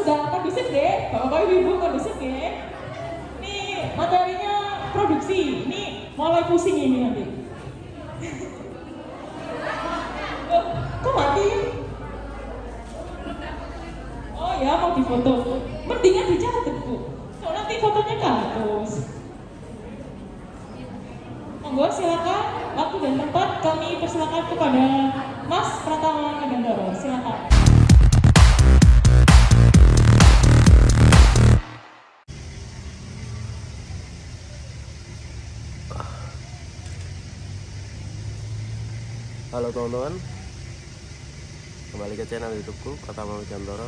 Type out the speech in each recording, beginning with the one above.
sudah kondusif deh, Bapak Ibu kondusif deh. Ini materinya produksi, ini mulai pusing ini nanti. Loh, kok mati? Oh ya, mau difoto. Mendingan dicatat, Bu. Kalau nanti fotonya kehapus. Monggo silakan, waktu dan tempat kami persilakan kepada Mas Pratama Nagandoro. Silakan. Halo teman-teman, kembali ke channel YouTubeku Pratama Nagandoro.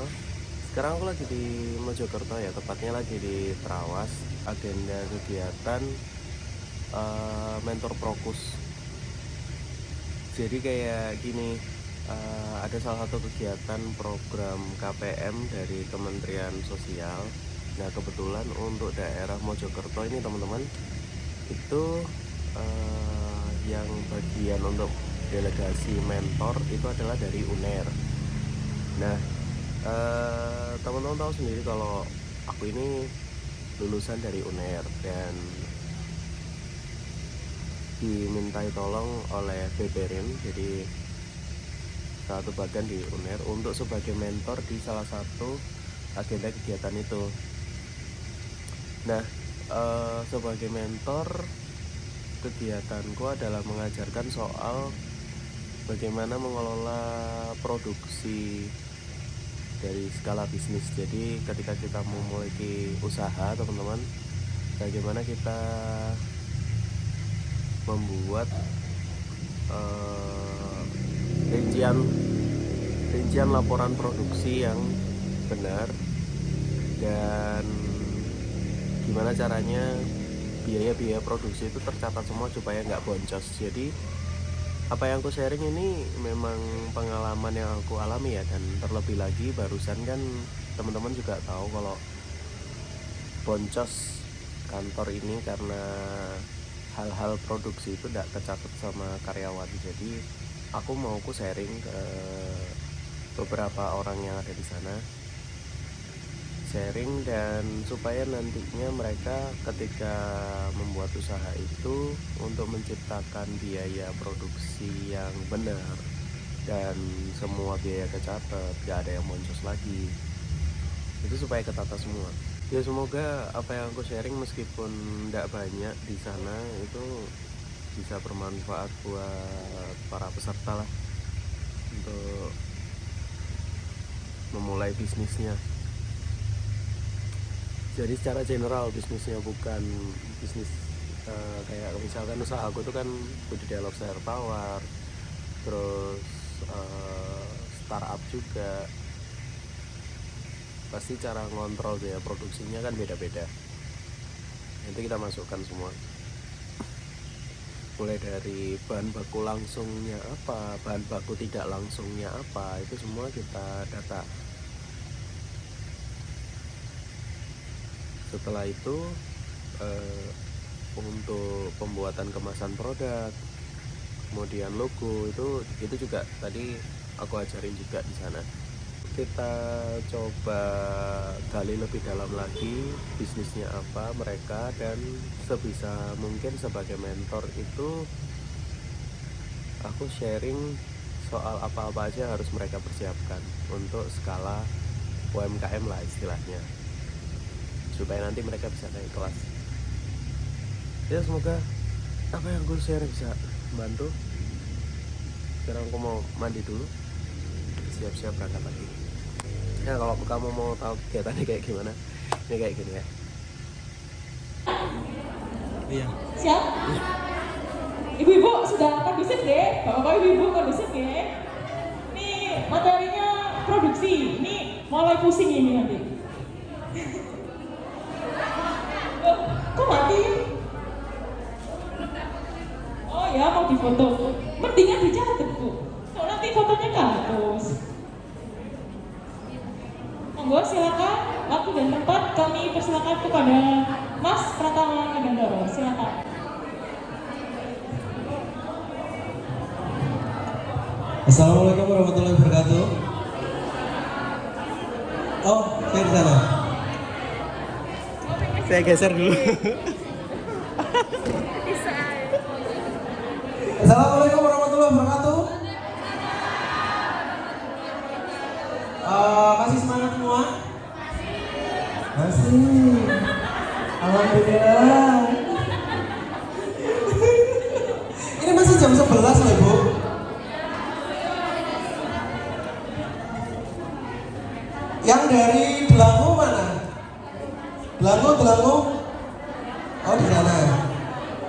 Sekarang aku lagi di Mojokerto ya, tepatnya lagi di Trawas. Agenda kegiatan mentor Prokus. Jadi kayak gini, ada salah satu kegiatan program KPM dari Kementerian Sosial. Nah kebetulan untuk daerah Mojokerto ini teman-teman, itu yang bagian untuk delegasi mentor itu adalah dari UNER. Nah teman-teman tahu sendiri kalau aku ini lulusan dari UNER dan dimintai tolong oleh BPRIN, jadi satu bagian di UNER, untuk sebagai mentor di salah satu agenda kegiatan itu. Nah sebagai mentor, kegiatanku adalah mengajarkan soal bagaimana mengelola produksi dari skala bisnis. Jadi ketika kita memiliki usaha teman-teman, bagaimana kita membuat rincian laporan produksi yang benar, dan gimana caranya biaya-biaya produksi itu tercatat semua supaya nggak boncos. Jadi apa yang aku sharing ini memang pengalaman yang aku alami ya, dan terlebih lagi barusan kan teman-teman juga tahu kalau boncos kantor ini karena hal-hal produksi itu tidak kecatat sama karyawan. Jadi aku sharing ke beberapa orang yang ada di sana, sharing, dan supaya nantinya mereka ketika membuat usaha itu untuk menciptakan biaya produksi yang benar dan semua biaya kecatat, gak ada yang boncos lagi, itu supaya ketata semua. Ya semoga apa yang aku sharing meskipun tidak banyak di sana itu bisa bermanfaat buat para peserta lah untuk memulai bisnisnya. Jadi secara general bisnisnya, bukan bisnis kayak misalkan usaha aku tuh kan budidaya lobster tawar, terus startup juga. Pasti cara ngontrol biaya produksinya kan beda-beda. Nanti kita masukkan semua, mulai dari bahan baku langsungnya apa, bahan baku tidak langsungnya apa, itu semua kita data. Setelah itu untuk pembuatan kemasan produk, kemudian logo, itu juga tadi aku ajarin juga di sana. Kita coba gali lebih dalam lagi bisnisnya apa mereka, dan sebisa mungkin sebagai mentor itu aku sharing soal apa-apa aja harus mereka persiapkan untuk skala UMKM lah istilahnya, supaya nanti mereka bisa naik kelas. Ya semoga apa yang gue share bisa membantu. Sekarang aku mau mandi dulu, siap-siap berangkat lagi. Nah kalau kamu mau tahu kegiatannya kayak gimana, ini kayak gini ya. Iya. Siap? Ibu-ibu sudah kondusif deh, Bapak Ibu kondusif deh. Ini materinya produksi, ini mulai pusing ini nanti. Loh, kok mati? Oh ya, mau difoto. Mendingan dicatat, Bu. Kalau nanti fotonya kehapus. Monggo silakan, waktu dan tempat kami persilakan kepada Mas Pratama Nagandoro. Silakan. Assalamualaikum warahmatullahi wabarakatuh. Oh, Kayak di sana. Saya geser dulu. Assalamualaikum warahmatullahi wabarakatuh. Masih semangat semua? Masih. Alhamdulillah. Ini masih jam 11 loh, Bu. Yang dari Delangu mana? Delangu? Oh, di sana.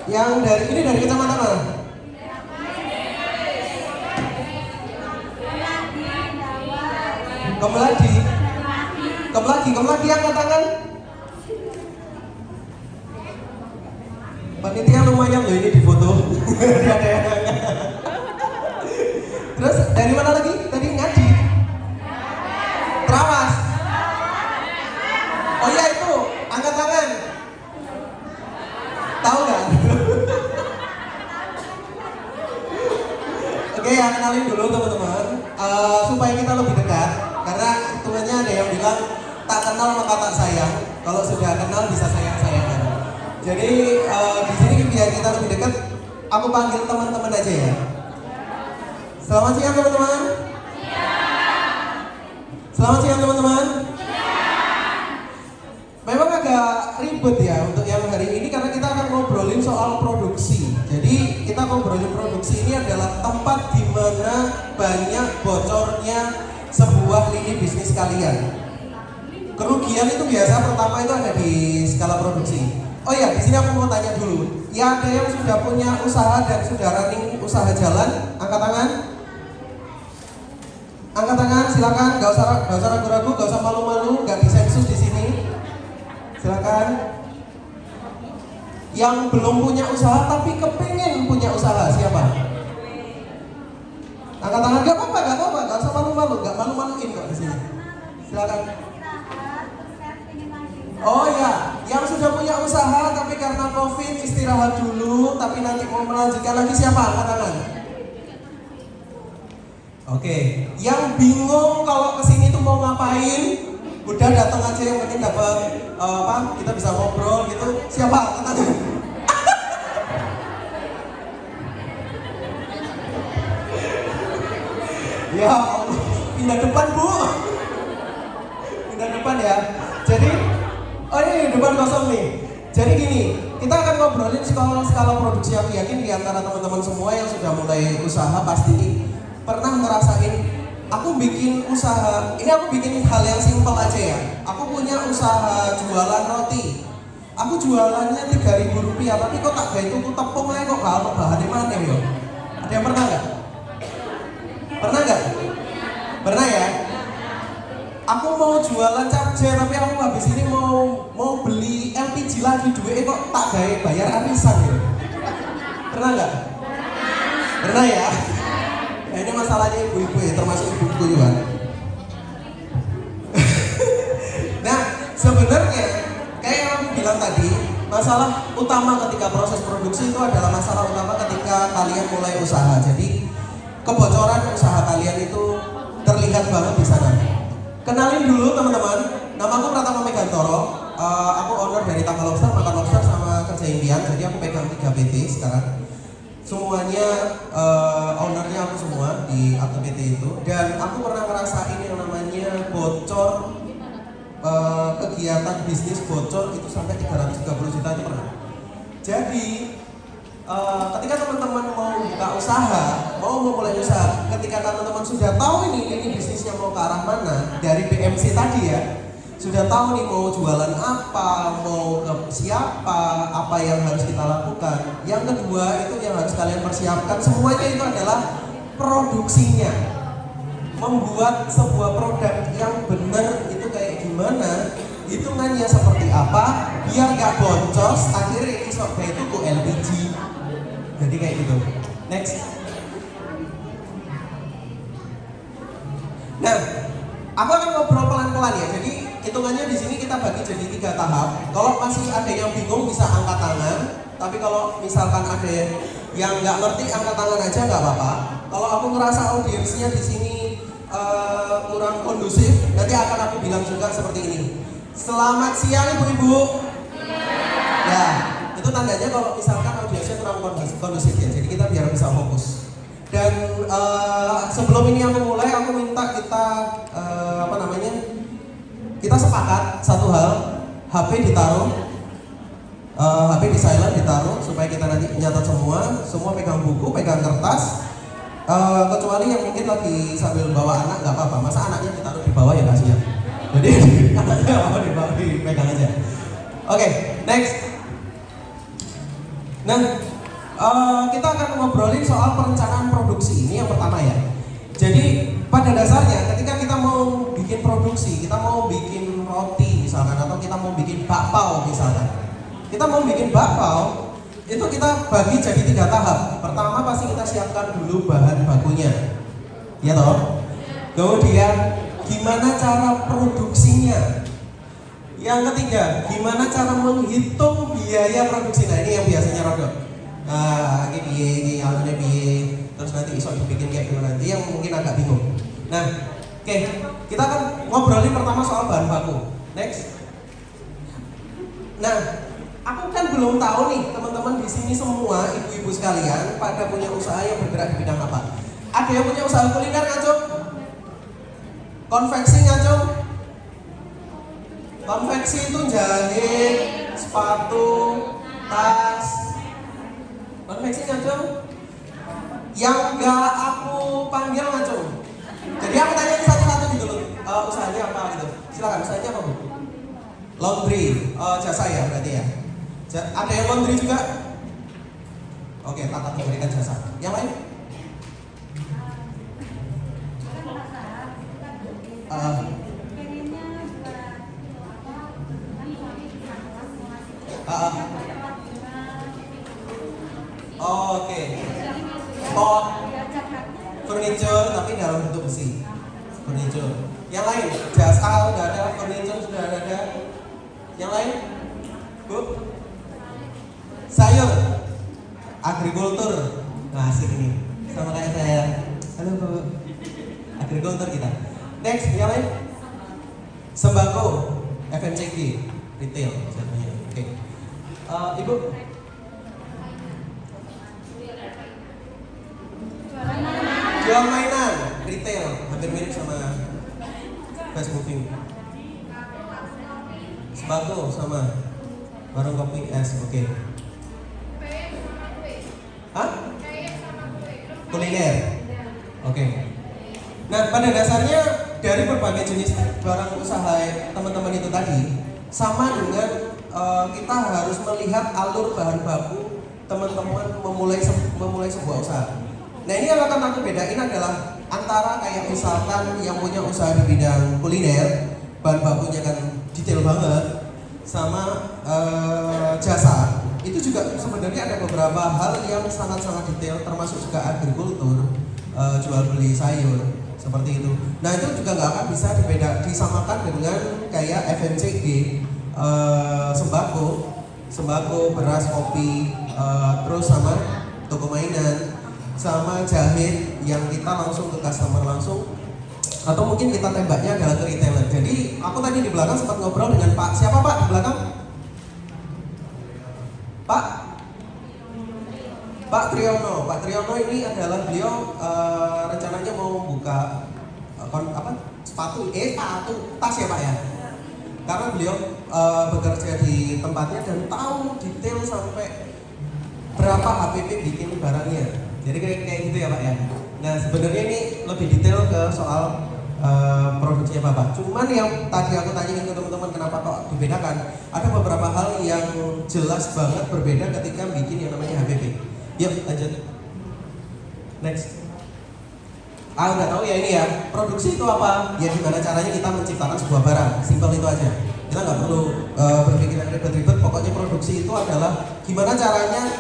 Yang dari ini dari kecamatan mana? Kemelagi angkat tangan. Panitia lumayan loh ini di foto. Ada yang angkat. Terus dari mana lagi? Tadi Ngadi. Trawas. Oh iya itu, angkat tangan. Tahu nggak? Oke, ya kenalin dulu teman-teman. Supaya kita lebih dekat. Karena hitungannya ada yang bilang tak kenal maka tak sayang. Kalau sudah kenal bisa sayang-sayangan. Jadi di sini biar kita lebih dekat, aku panggil teman-teman aja ya. Selamat siang teman-teman. Selamat siang teman-teman. Memang agak ribet ya untuk yang hari ini karena kita akan ngobrolin soal produksi. Jadi kita ngobrolin produksi ini adalah tempat di mana banyak bocornya sebuah lini bisnis kalian. Kerugian itu biasa pertama itu ada di skala produksi. Oh iya, di sini aku mau tanya dulu. Ya ada yang sudah punya usaha dan sudah running usaha jalan, angkat tangan. Angkat tangan, silakan. Gak usah ragu-ragu, gak usah malu-malu, gak disensus di sini. Silakan. Yang belum punya usaha tapi kepengen punya usaha siapa? Angkat tangan, gak apa-apa, gak usah malu-malu, gak malu-maluin kok di sini. Silakan. Oh ya, yang sudah punya usaha tapi karena COVID istirahat dulu, tapi nanti mau melanjutkan lagi siapa? Angkat tangan. Oke, yang bingung kalau kesini tuh mau ngapain, udah datang aja yang penting dapat kita bisa ngobrol gitu. Siapa? Angkat tangan. Ya Allah, pindah depan Bu. Pindah depan ya. Jadi, oh ini depan kosong nih. Jadi gini, kita akan ngobrolin skala produksi. Aku yakin di antara teman-teman semua yang sudah mulai usaha pasti pernah ngerasain. Aku bikin usaha, ini aku bikin hal yang simpel aja ya. Aku punya usaha jualan roti. Aku jualannya 3.000 rupiah, tapi kok tak gawe tuku tepung aja kok gak bahannya mana ya? Ada yang pernah nggak? Pernah nggak? Pernah ya? Aku mau jualan capce tapi aku habis ini mau beli LPG lagi duitnya kok tak gawe bayar arisan gitu. Pernah nggak? Pernah ya? Nah, ini masalahnya ibu-ibu ya, termasuk ibuku juga. Nah, sebenarnya kayak yang aku bilang tadi, masalah utama ketika proses produksi itu adalah masalah utama ketika kalian mulai usaha. Jadi kebocoran usaha kalian itu terlihat banget di sana. Kenalin dulu teman-teman, namaku Pratama Megantoro. Aku owner dari Tangga Lobster, Makan Lobster sama Kerja Impian. Jadi aku pegang 3 PT sekarang. Semuanya ownernya aku semua di akte PT itu. Dan aku pernah ngerasain yang namanya bocor, kegiatan bisnis bocor itu sampai 330 juta itu pernah. Jadi ketika teman-teman mau buka usaha, mau mulai usaha, ketika teman-teman sudah tahu ini bisnisnya mau ke arah mana dari BMC tadi ya, sudah tahu nih mau jualan apa, mau ke siapa, apa yang harus kita lakukan. Yang kedua itu yang harus kalian persiapkan semuanya itu adalah produksinya. Membuat sebuah produk yang benar itu kayak gimana, hitungannya seperti apa, biar gak boncos, akhirnya isok itu ke LPG. Jadi kayak gitu. Next. Nah, aku akan ngobrol pelan-pelan ya. Jadi hitungannya di sini kita bagi jadi 3 tahap. Kalau masih ada yang bingung bisa angkat tangan. Tapi kalau misalkan ada yang nggak ngerti angkat tangan aja nggak apa-apa. Kalau aku ngerasa audiensnya di sini kurang kondusif, nanti akan aku bilang juga seperti ini. Selamat siang ibu-ibu. Ya, itu tandanya kalau misalkan audiensnya kurang kondusif ya. Jadi kita biar bisa fokus. Dan sebelum ini aku mulai, aku minta kita kita sepakat satu hal, HP ditaruh, HP di silent ditaruh supaya kita nanti nyatat semua pegang buku, pegang kertas. Kecuali yang mungkin lagi sambil bawa anak nggak apa-apa, masa anaknya ditaruh di bawah ya kasihan. Jadi anaknya apa dibawa dipegang aja. Oke, next. Nah, kita akan ngobrolin soal perencanaan produksi ini yang pertama ya. Jadi pada dasarnya ketika kita mau bikin produksi, kita mau bikin roti misalkan, atau kita mau bikin bakpao misalkan. Kita mau bikin bakpao, itu kita bagi jadi 3 tahap. Pertama pasti kita siapkan dulu bahan bakunya, ya toh. Kemudian gimana cara produksinya. Yang ketiga, gimana cara menghitung biaya produksi. Nah ini yang biasanya rodok. Nah ini alunya biaya, terus nanti iso dibikin kayak gimana. Nanti yang mungkin agak bingung. Nah, oke, kita akan ngobrolin pertama soal bahan baku. Next. Nah, aku kan belum tahu nih teman-teman di sini semua ibu-ibu sekalian pada punya usaha yang bergerak di bidang apa? Ada yang punya usaha kuliner ngacung? Konveksi ngacung? Konveksi itu jahit, sepatu, tas. Konveksi ngacung? Yang enggak aku panggil ngacung. Jadi aku tanya satu-satu gitu loh, usahanya apa gitu. Silakan, usahanya apa Bu? Laundry, jasa ya berarti ya. Ada yang laundry juga? Oke, tak memberikan jasa. Yang lain? Oke. Pot, furniture tapi dalam bentuk besi. Furniture. Yang lain? Jasa sudah ada, furniture sudah ada. Yang lain? Bu? Sayur, agrikultur. Nah, asik ini. Sama kayak saya. Halo Bu. Agrikultur kita. Next, yang lain? Sembako, FMCG, retail. Oke. Ibu? Jual mainan, retail, hampir mirip sama fast moving. Sembako sama warung kopi es, oke. Hah? Kuliner. Oke. Nah, pada dasarnya dari berbagai jenis barang usaha teman-teman itu tadi sama dengan kita harus melihat alur bahan baku teman-teman memulai sebuah usaha. Nah, ini yang akan aku bedain adalah antara kayak misalkan yang punya usaha di bidang kuliner, bahan bakunya kan detail banget, sama jasa. Itu juga sebenarnya ada beberapa hal yang sangat-sangat detail, termasuk juga agrikultur, jual beli sayur seperti itu. Nah, itu juga nggak akan bisa disamakan dengan kayak FMCG, sembako, beras, kopi, terus sama toko mainan, sama jahit yang kita langsung ke customer langsung, atau mungkin kita tembaknya adalah ke retailer. Jadi aku tadi di belakang sempat ngobrol dengan Pak. Siapa Pak di belakang? Pak Triyono. Pak Triyono ini adalah beliau rencananya mau buka sepatu, tas ya Pak ya. Karena beliau bekerja di tempatnya dan tahu detail sampai berapa HPP bikin barangnya. Jadi kayak gitu ya Pak ya. Nah, sebenarnya ini lebih detail ke soal produksinya Bapak. Cuman yang tadi aku tanyain ke teman-teman kenapa kok dibedakan, ada beberapa hal yang jelas banget berbeda ketika bikin yang namanya HPP. Yuk lanjut. Next. Udah tahu ya ini ya, produksi itu apa? Ya gimana caranya kita menciptakan sebuah barang. Simpel itu aja. Kita nggak perlu berpikir ribet-ribet. Pokoknya produksi itu adalah gimana caranya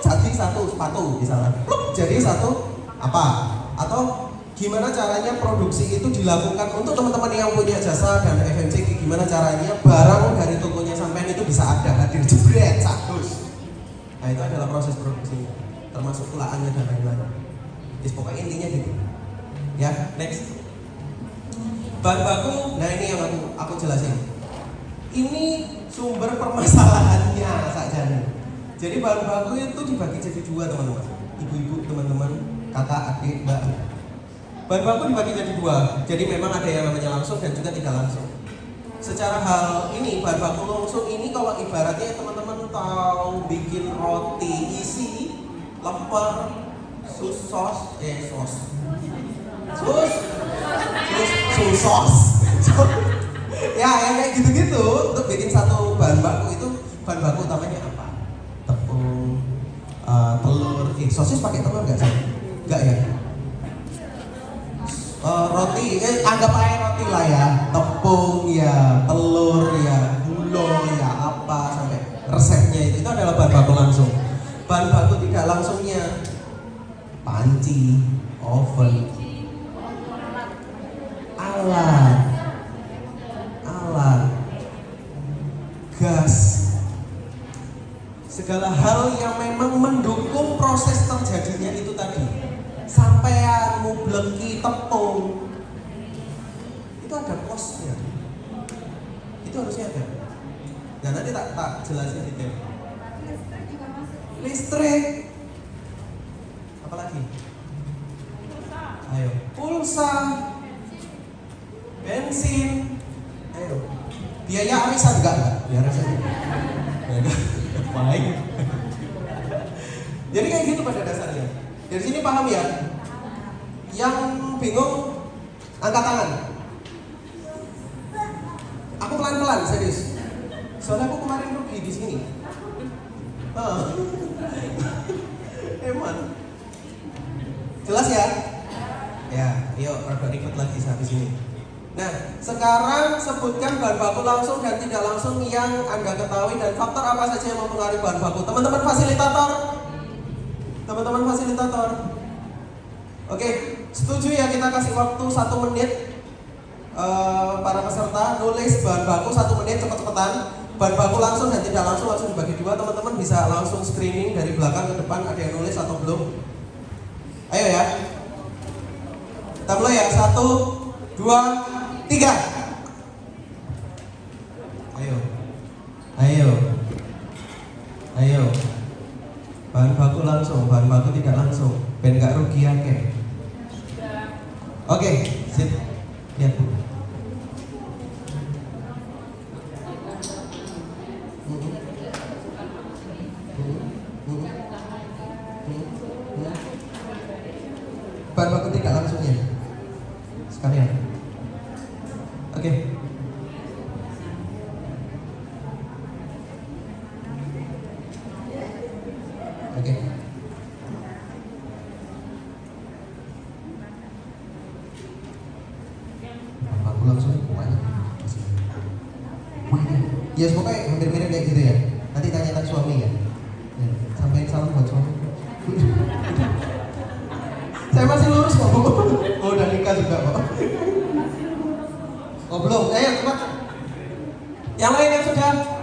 jadi satu sepatu misalnya, jadi satu apa? Atau gimana caranya produksi itu dilakukan untuk teman-teman yang punya jasa dan FMCG, gimana caranya barang dari tokonya sampai itu bisa hadir jebret satus. Nah, itu adalah proses produksi, termasuk tulaannya dan lain-lain. Pokoknya intinya gitu. Ya, next. Bahan baku, nah ini yang aku jelasin. Ini sumber permasalahannya saja nih. Jadi bahan baku itu dibagi jadi dua teman-teman. Ibu-ibu, teman-teman, kakak, adik, mbak. Bahan baku dibagi jadi dua. Jadi memang ada yang namanya langsung dan juga tidak langsung. Secara hal ini bahan baku langsung ini kalau ibaratnya teman-teman tahu bikin roti isi lemper sus ya yang kayak gitu-gitu. Untuk bikin satu bahan baku itu bahan baku utamanya apa? Tepung, telur, sosis pakai telur nggak sih? Nggak ya? Roti, anggap aja roti lah ya. Tepung ya, telur ya, gula ya, apa sampai resepnya itu adalah bahan baku langsung. Bahan baku tidak langsungnya panci, oven, alat, gas, segala hal yang memang mendukung proses terjadinya itu tadi. Sampean mubleki tepung itu ada kosnya, itu harusnya ada. Nah nanti tak jelasin detail. Listrik, apalagi? Ayo, pulsa, bensin, ayo. Biaya arisan enggak? Biar saja. Baik. Jadi kayak gitu pada dasarnya. Dari sini paham ya? Yang bingung angkat tangan. Aku pelan-pelan, serius. Soalnya aku kemarin rugi di sini. Emang. Jelas ya? Ya, yuk rada ribet lagi habis ini. Nah, sekarang sebutkan bahan baku langsung dan tidak langsung yang Anda ketahui dan faktor apa saja yang mempengaruhi bahan baku. Teman-teman fasilitator. Oke, setuju ya kita kasih waktu 1 menit para peserta nulis bahan baku 1 menit cepet-cepetan. Bahan baku langsung dan tidak langsung dibagi dua. Teman-teman bisa langsung screening dari belakang ke depan ada yang nulis atau belum. Ayo ya. Kita mulai ya. 1, 2, 3. Ayo. Bahan baku langsung, bahan baku tidak langsung. Ben gak rugi akeh. Oke, sip. Lihat Bu. Bahan baku tidak langsungnya. Sekalian. Oke. Aku langsung pokoknya. Ya pokoknya hampir-mirip kayak gitu ya. Nanti tanyakan suami ya. Sampaikan salam buat suami. Saya masih lurus kok. Oh udah nikah juga kok. Oh belum. Ayo cepat. Yang lain yang sudah.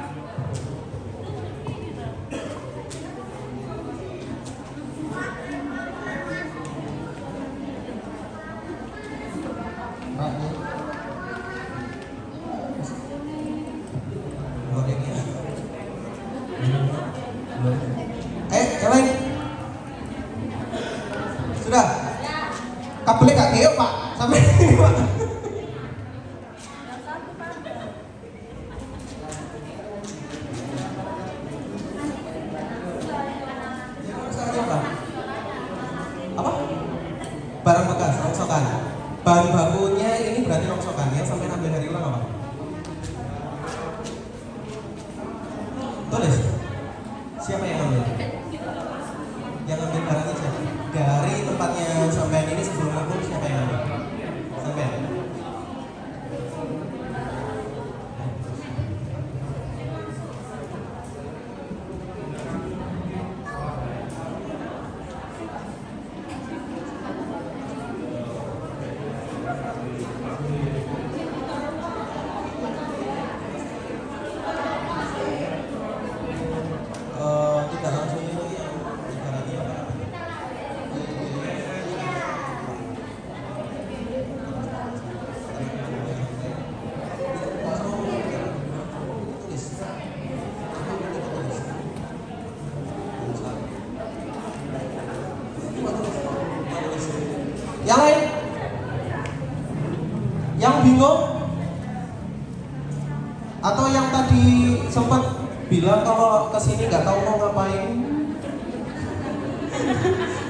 Yang lain? Sudah? Kabelnya gak keok Pak, sampai ini Pak. Apa? Barang bekas, rongsokan. Bahan bakunya ini berarti rongsokan ya, sampai ambil dari ulang apa? Tulis. Siapa yang ambil? Yang ambil barangnya siapa? Dari tempatnya sampai ini sebelum ngumpul siapa yang ambil? Sampai Atau yang tadi sempat bilang kalau kesini nggak tahu mau ngapain,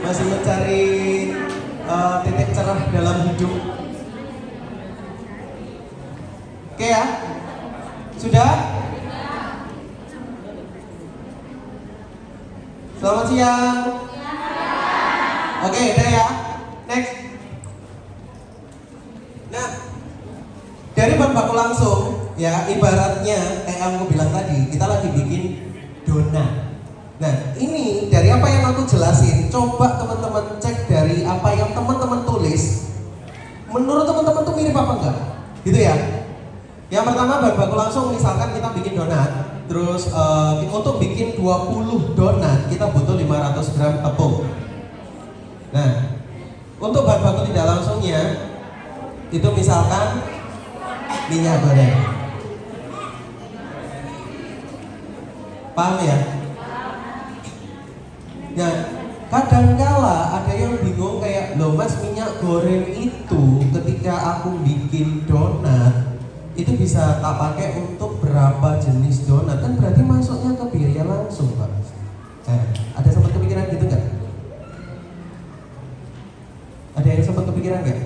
masih mencari titik cerah dalam hidup. Oke ya, sudah? Selamat siang. Oke, udah ya. Next. Nah, dari bahan baku langsung, ya ibaratnya kayak yang aku bilang tadi, kita lagi bikin donat. Nah, ini dari apa yang aku jelasin, coba teman-teman cek dari apa yang teman-teman tulis. Menurut teman-teman tuh mirip apa enggak? Gitu ya. Yang pertama bahan baku langsung, misalkan kita bikin donat. Terus untuk bikin 20 donat kita butuh 500 gram tepung. Nah, untuk bahan baku tidak langsungnya itu misalkan minyak goreng. Paham ya? Nah, kadangkala ada yang bingung kayak, loh mas, minyak goreng itu ketika aku bikin donat itu bisa tak pakai untuk berapa jenis donat, kan berarti masuknya ke biaya langsung pak. Nah, ada sempat kepikiran gitu nggak? Ada yang sempat kepikiran nggak?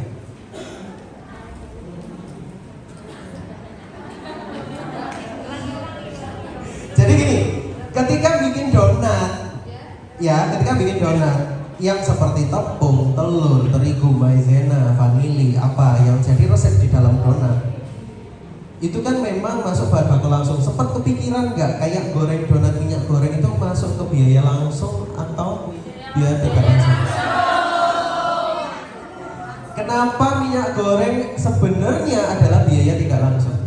Jadi gini, ketika bikin donat, ketika bikin donat yang seperti tepung, telur, terigu, maizena, vanili, apa yang jadi resep di dalam donat, itu kan memang masuk bahan baku langsung. Sempat kepikiran nggak kayak goreng donat minyak goreng itu masuk ke biaya langsung atau biaya tidak langsung? Kenapa minyak goreng sebenarnya adalah biaya tidak langsung?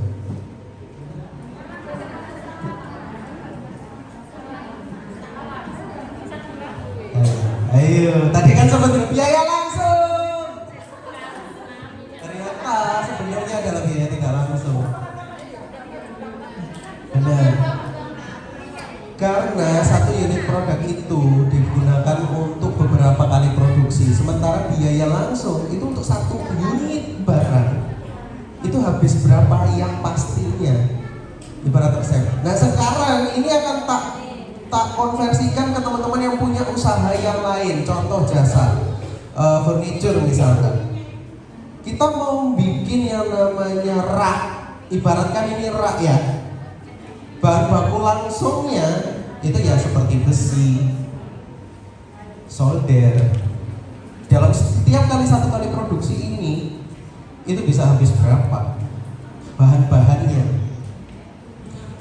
Ayo, tadi kan sempat biaya langsung. Ternyata sebenarnya adalah biaya tidak langsung. Benar. Karena satu unit produk itu digunakan untuk beberapa kali produksi, sementara biaya langsung itu untuk satu unit barang itu habis berapa yang pastinya, ibarat resep. Nah sekarang ini akan tak konversikan ke teman-teman yang punya usaha yang lain, contoh jasa furniture misalkan. Kita mau bikin yang namanya rak, ibaratkan ini rak ya. Bahan baku langsungnya itu ya seperti besi, solder. Dalam setiap satu kali produksi ini itu bisa habis berapa bahan-bahannya.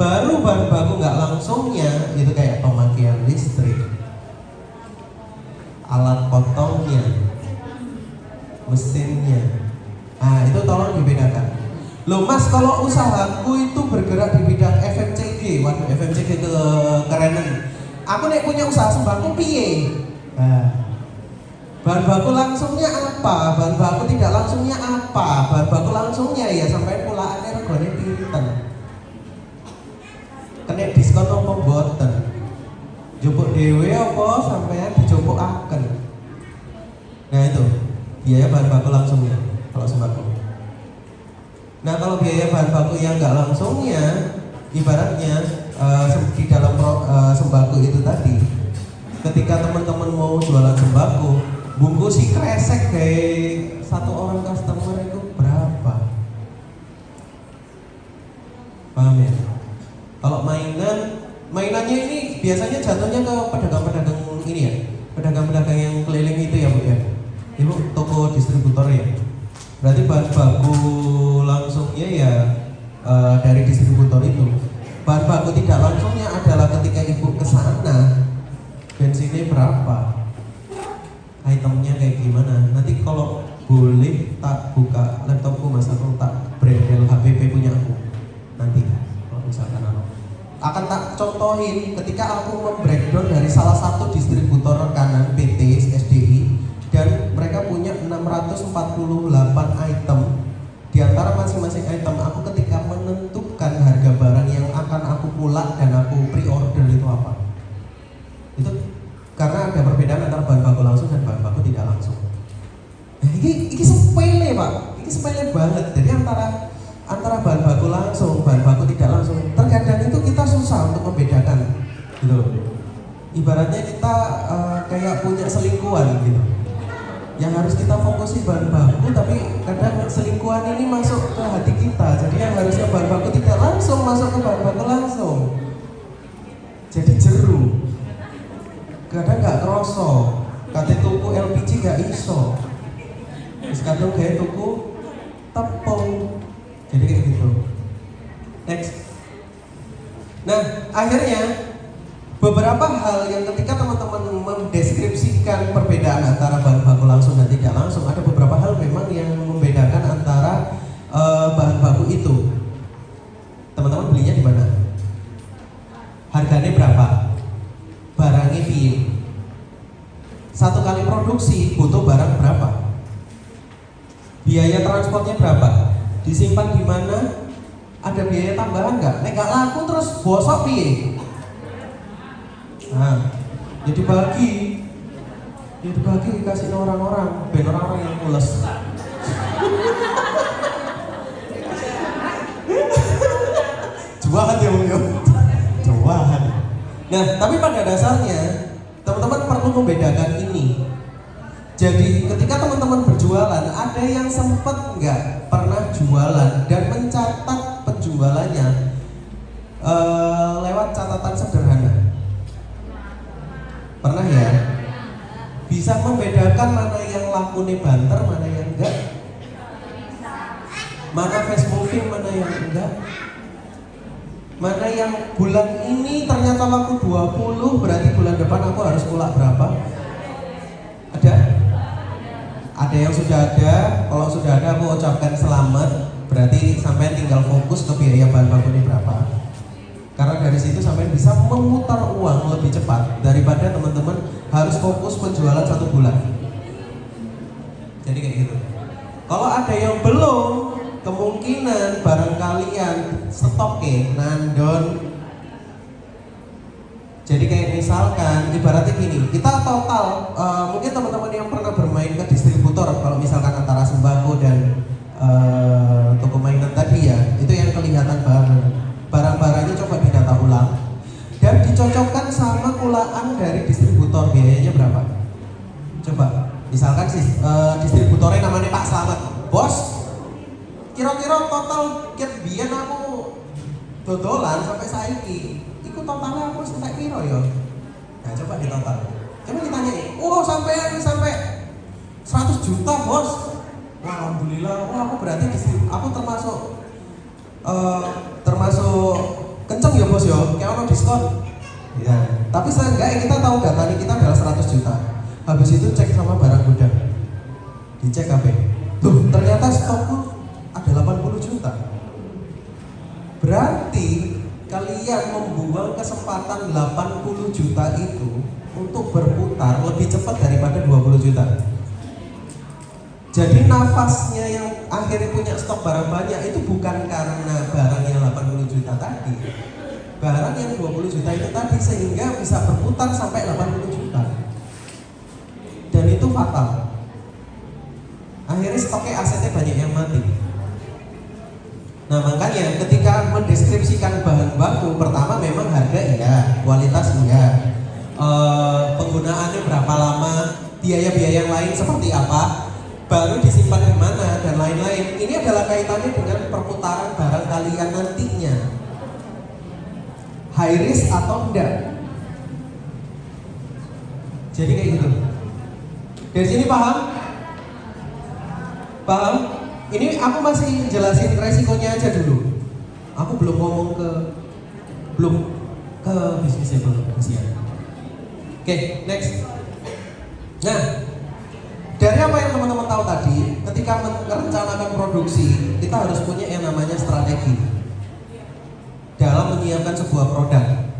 Baru bahan baku nggak langsungnya itu kayak pemakaian listrik, alat potongnya, mesinnya. Nah itu tolong dibedakan. Loh mas, kalau usahaku itu bergerak di bidang FMCG, waduh FMCG itu kerenan. Aku nek punya usaha sembako piye? Nah, bahan baku langsungnya apa? Bahan baku tidak langsungnya apa? Bahan baku langsungnya ya sampai pulaannya regane pinten. Kena diskon apa mboten? Jupuk dhewe apa sampean dijupukaken? Nah itu biaya bahan baku langsungnya kalau sembako. Nah kalau biaya bahan baku yang nggak langsungnya, ibaratnya di dalam sembako itu tadi, ketika teman-teman mau jualan sembako, bungkusi kresek kayak satu orang customer itu berapa? Paham ya? Kalau mainannya ini biasanya jatuhnya ke pedagang-pedagang ini ya, pedagang-pedagang yang keliling itu ya bu ya, ibu toko distributor ya. Berarti bahan baku langsungnya ya dari distributor itu. Bahan baku tidak langsungnya adalah ketika ibu kesana, bensinnya berapa, itemnya kayak gimana. Nanti kalau boleh tak buka laptopku mas, aku tak brandel HPP punya aku. Nanti kalau misalkan akan tak contohin ketika aku membreakdown dari salah satu distributor rekanan PT SDI, dan mereka punya 648 item. Di antara masing-masing item, aku ketika menentukan harga barang yang akan aku pulang dan aku pre-order itu apa? Itu karena ada perbedaan antara bahan baku langsung dan bahan baku tidak langsung. Nah, ini sepele pak, ini sepele banget. Jadi antara bahan baku langsung, bahan baku tidak langsung ibaratnya kita kayak punya selingkuhan gitu. Yang harus kita fokusin bahan baku, tapi kadang selingkuhan ini masuk ke hati kita. Jadi yang harusnya bahan baku tidak langsung masuk ke bahan baku langsung. Jadi jeru. Kadang nggak kroso. Kate tuku LPG gak iso. Terus kadang kayak tuku tepung. Jadi kayak gitu. Next. Nah, akhirnya beberapa hal yang ketika teman-teman mendeskripsikan perbedaan antara bahan baku langsung dan tidak langsung, ada beberapa hal memang yang membedakan antara bahan baku itu. Teman-teman belinya di mana? Harganya berapa? Barangnya piye? Satu kali produksi butuh barang berapa? Biaya transportnya berapa? Disimpan di mana? Ada biaya tambahan nggak? Nek nggak laku terus bosok piye? Nah, jadi dibagi kasih orang-orang, ben orang-orang yang mules. Jualan ya Om Yo. Jualan. Nah, tapi pada dasarnya teman-teman perlu membedakan ini. Jadi ketika teman-teman berjualan, ada yang sempat nggak pernah jualan dan mencatat penjualannya lewat catatan sederhana. Pernah ya? Bisa membedakan mana yang lakune banter, mana yang enggak? Mana fast moving, mana yang enggak? Mana yang bulan ini ternyata laku 20, berarti bulan depan aku harus pula berapa? Ada? Ada yang sudah ada. Kalau sudah ada aku ucapkan selamat. Berarti sampai tinggal fokus ke biaya bahan baku ini berapa. Karena dari situ sampai bisa memutar uang lebih cepat daripada teman-teman harus fokus penjualan 1 bulan. Jadi kayak gitu. Kalau ada yang belum, kemungkinan barang kalian stoknya nandon. Jadi kayak misalkan ibaratnya gini, kita total mungkin teman-teman yang pernah bermain ke distributor, kalau misalkan antara sembako dan toko mainan tadi ya, itu yang kelihatan barang-barangnya coba didata ulang dan dicocokkan sama kulaan dari distributor. Biayanya berapa? Coba misalkan distributornya namanya Pak Slamet. Bos, kira-kira total biyen aku dodolan sampai saiki iku totalnya aku sampai piro ya? Nah, coba ditotal. Coba ditanyai. Oh, sampai 100 juta, Bos. Wah, alhamdulillah. Wah, aku berarti aku termasuk kenceng ya, Bos ya. Kayak ono diskon. Ya, tapi seenggaknya kita tahu data kita adalah 100 juta. Habis itu cek sama barang gudang. Dicek HP. Loh, ternyata stokku ada 80 juta. Berarti kalian membuang kesempatan 80 juta itu untuk berputar lebih cepat daripada 20 juta. Jadi nafasnya yang akhirnya punya stok barang banyak itu bukan karena barang yang 80 juta tadi. Barang yang 20 juta itu tadi sehingga bisa berputar sampai 80 juta. Dan itu fatal. Akhirnya stoknya asetnya banyak yang mati. Nah, makanya ketika mendeskripsikan bahan baku, pertama memang harga iya, kualitas iya, penggunaannya berapa lama, biaya-biaya yang lain seperti apa, baru disimpan di mana dan lain-lain. Ini adalah kaitannya dengan perputaran barang kalian nantinya, high risk atau enggak. Jadi kayak gitu. Dari sini paham? Paham? Ini aku masih jelasin resikonya aja dulu. Aku belum ngomong ke bisnisnya belum kasihan. Oke, next. Nah, dari apa yang teman-teman tahu tadi, ketika merencanakan produksi, kita harus punya yang namanya strategi dalam menyiapkan sebuah produk.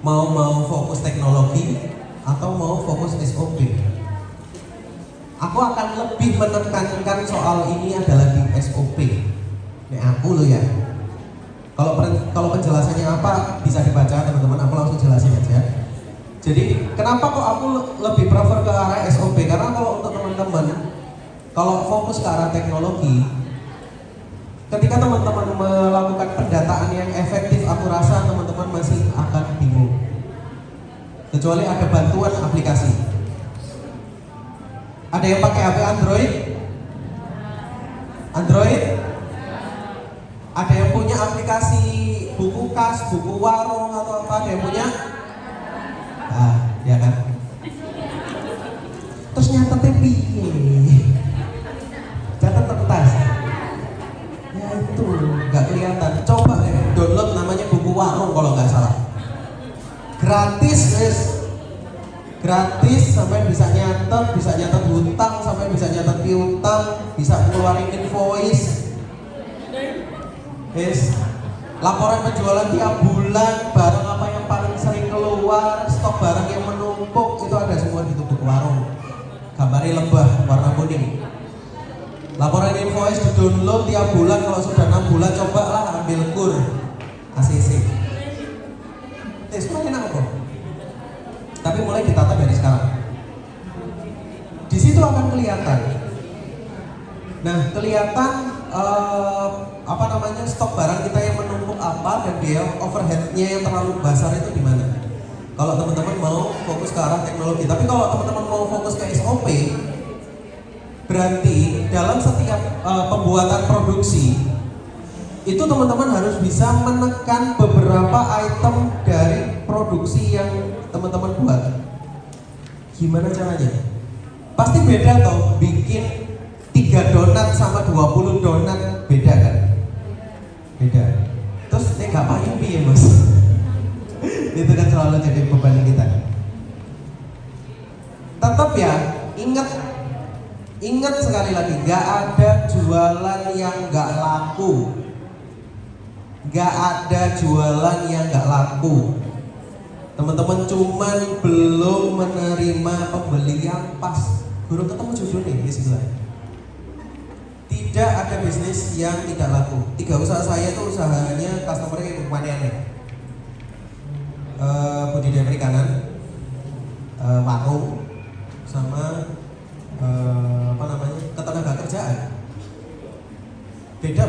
Mau fokus teknologi atau mau fokus SOP. Aku akan lebih menekankan soal ini adalah di SOP. Nek aku loh ya. Kalau penjelasannya apa bisa dibaca teman-teman. Aku langsung jelasin aja. Jadi kenapa kok aku lebih prefer ke arah SOP? Karena kalau untuk teman-teman, kalau fokus ke arah teknologi, ketika teman-teman melakukan pendataan yang efektif, aku rasa teman-teman masih akan bingung. kecuali ada bantuan aplikasi. Ada yang pakai HP Android? Android? Ada yang punya aplikasi buku kas, buku warung atau apa? Ada yang punya? Ah, ya kan? Terus nyatetnya piye? Catat kertas. Ya itu nggak kelihatan. Coba download namanya buku warung kalau nggak salah. Gratis guys. Gratis sampai bisa nyatet hutang, sampai bisa nyatet piutang, bisa keluarin invoice. Guys, laporan penjualan tiap bulan, barang apa yang paling sering keluar, stok barang yang menumpuk, itu ada semua di buku warung. Gambarnya lebah warna kuning. Laporan invoice di download tiap bulan, kalau sudah 6 bulan cobalah ambil kur ACC. Semua enak kok. Tapi mulai ditata dari sekarang. Di situ akan kelihatan. Nah, kelihatan stok barang kita yang menumpuk apa dan biaya overheadnya yang terlalu besar itu di mana. Kalau teman-teman mau fokus ke arah teknologi, tapi kalau teman-teman mau fokus ke SOP, berarti dalam setiap pembuatan produksi itu teman-teman harus bisa menekan beberapa item dari produksi yang teman-teman buat. Gimana caranya? Pasti beda toh, bikin 3 donat sama 20 donat beda kan? Beda. Terus gak payung piye mas? Itu kan selalu jadi beban kita. Tetap ya, ingat sekali lagi, gak ada jualan yang gak laku. Gak ada jualan yang gak laku. Teman-teman cuman belum menerima pembeli yang pas. Baru ketemu jodohnya di sebelah. Tidak ada bisnis yang tidak laku. 3 usaha saya itu usahanya customer-nya aneh-aneh. Budidaya perikanan, warung, sama ketenaga kerjaan. Beda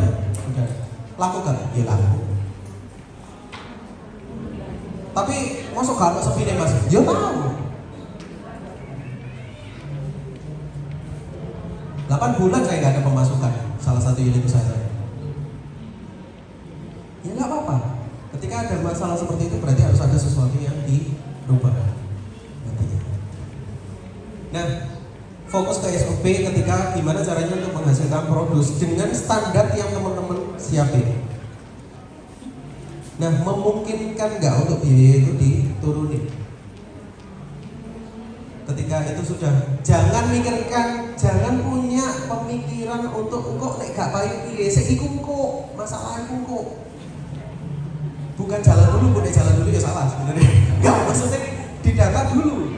udah. Laku kan? Ya laku. Tapi masuk kalau sepi deh mas? Ya tahu. 8 bulan saya nggak ada pemasukan salah satu unit usaha saya. Ya nggak apa-apa. Ketika ada masalah seperti itu berarti harus ada sesuatu yang dirubah nantinya. Nah, fokus ke SOP ketika gimana caranya untuk menghasilkan produk dengan standar yang teman-teman siapin. Nah, memungkinkan nggak untuk biaya itu diturunin? Ketika itu sudah, jangan punya pemikiran untuk kok nek gak payu piye, seiku kok masalahku kok. Bukan jalan dulu, nek jalan dulu ya salah sebenarnya. Enggak, maksudnya didata dulu.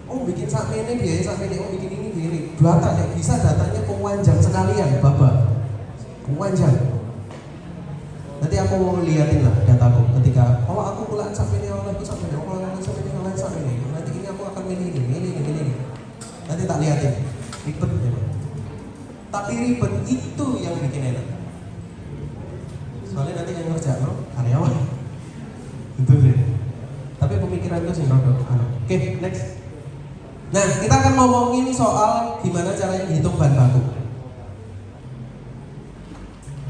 Oh bikin sampai ini biaya sampai ini, oh bikin ini biaya ini. Data ya bisa datanya pewanjang sekalian, Bapak. Pewanjang. Nanti aku mau liatin lah dataku ketika aku pulang sampai ini, aku sampai ini, aku sampai ini, aku sampai ini. Nanti ini aku akan milih ini. Nanti tak liatin. Ribet ya. Tapi ribet itu yang bikin enak. Soalnya nanti yang ngerjain karyawan. Itu sih. Tapi pemikiran itu sih rodok. Oke, next. Nah, kita akan ngomongin soal gimana caranya hitung bahan baku.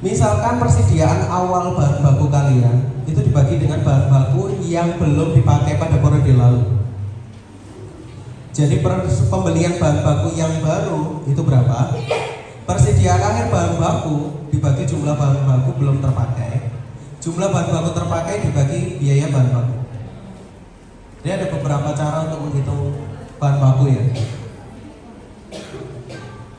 Misalkan persediaan awal bahan baku kalian itu dibagi dengan bahan baku yang belum dipakai pada periode lalu. Jadi pembelian bahan baku yang baru itu berapa? Persediaan akhir bahan baku dibagi jumlah bahan baku belum terpakai. Jumlah bahan baku terpakai dibagi biaya bahan baku. Jadi ada beberapa cara untuk menghitung bahan baku ya.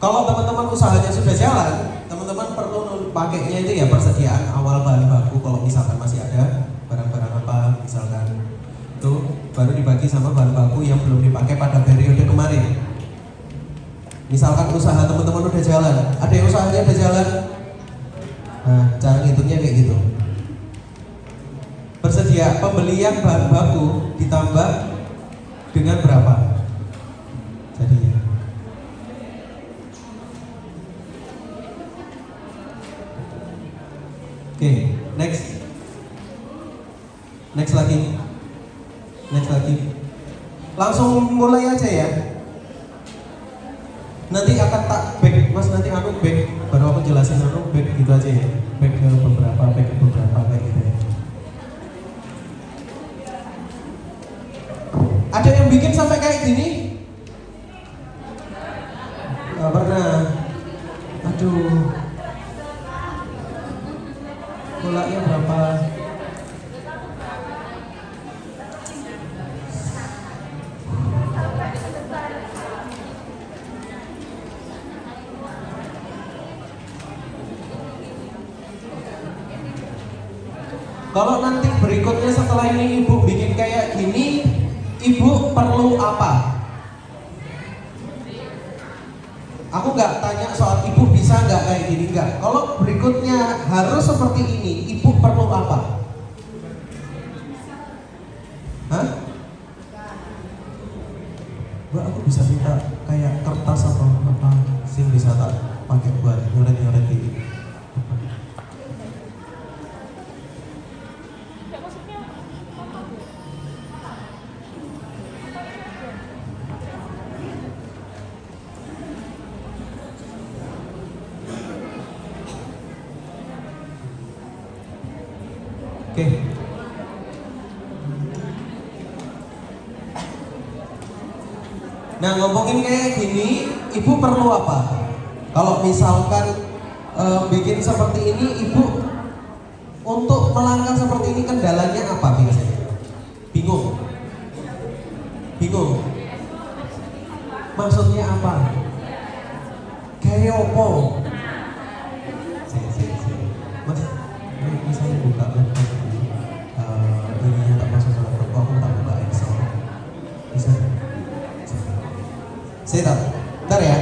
Kalau teman-teman usahanya sudah jalan, teman-teman perlu pakainya itu ya persediaan awal bahan baku. Kalau misalkan masih ada barang-barang apa misalkan itu baru dibagi sama bahan baku yang belum dipakai pada periode kemarin. Misalkan usaha teman-teman udah jalan, ada yang usahanya udah jalan. Nah, cara ngitungnya kayak gitu. Pembelian bahan baku ditambah dengan berapa? Jadinya. Oke, next lagi. Langsung mulai aja ya. Nanti akan tak back, Mas, nanti aku back, baru aku jelasin aku back gitu aja ya. Back ke beberapa kayak gitu ya. Ada yang bikin sampai kayak gini? Gak pernah. Aduh. Bolanya berapa? Kalau nanti berikutnya setelah ini ibu bikin kayak gini, ibu perlu apa? Aku nggak tanya soal ibu bisa nggak kayak gini, nggak. Kalau berikutnya harus seperti ini, ibu perlu apa? Hah? Mbak, aku bisa minta kayak kertas atau apa sih bisa tak pakai buat nyoret-nyoret ini. Nggak, maksudnya Oke. Nah, ngomongin kayak gini, ibu perlu apa? Kalau misalkan bikin seperti ini, ibu untuk melangkah seperti ini kendalanya apa biasanya? Bingung? Bingung? Maksudnya apa? Kayak opo? Mas, ini bisa buka laptop ininya tak masuk ke laptop, aku tak buka Excel. Bisa? Saya tak, bentar ya.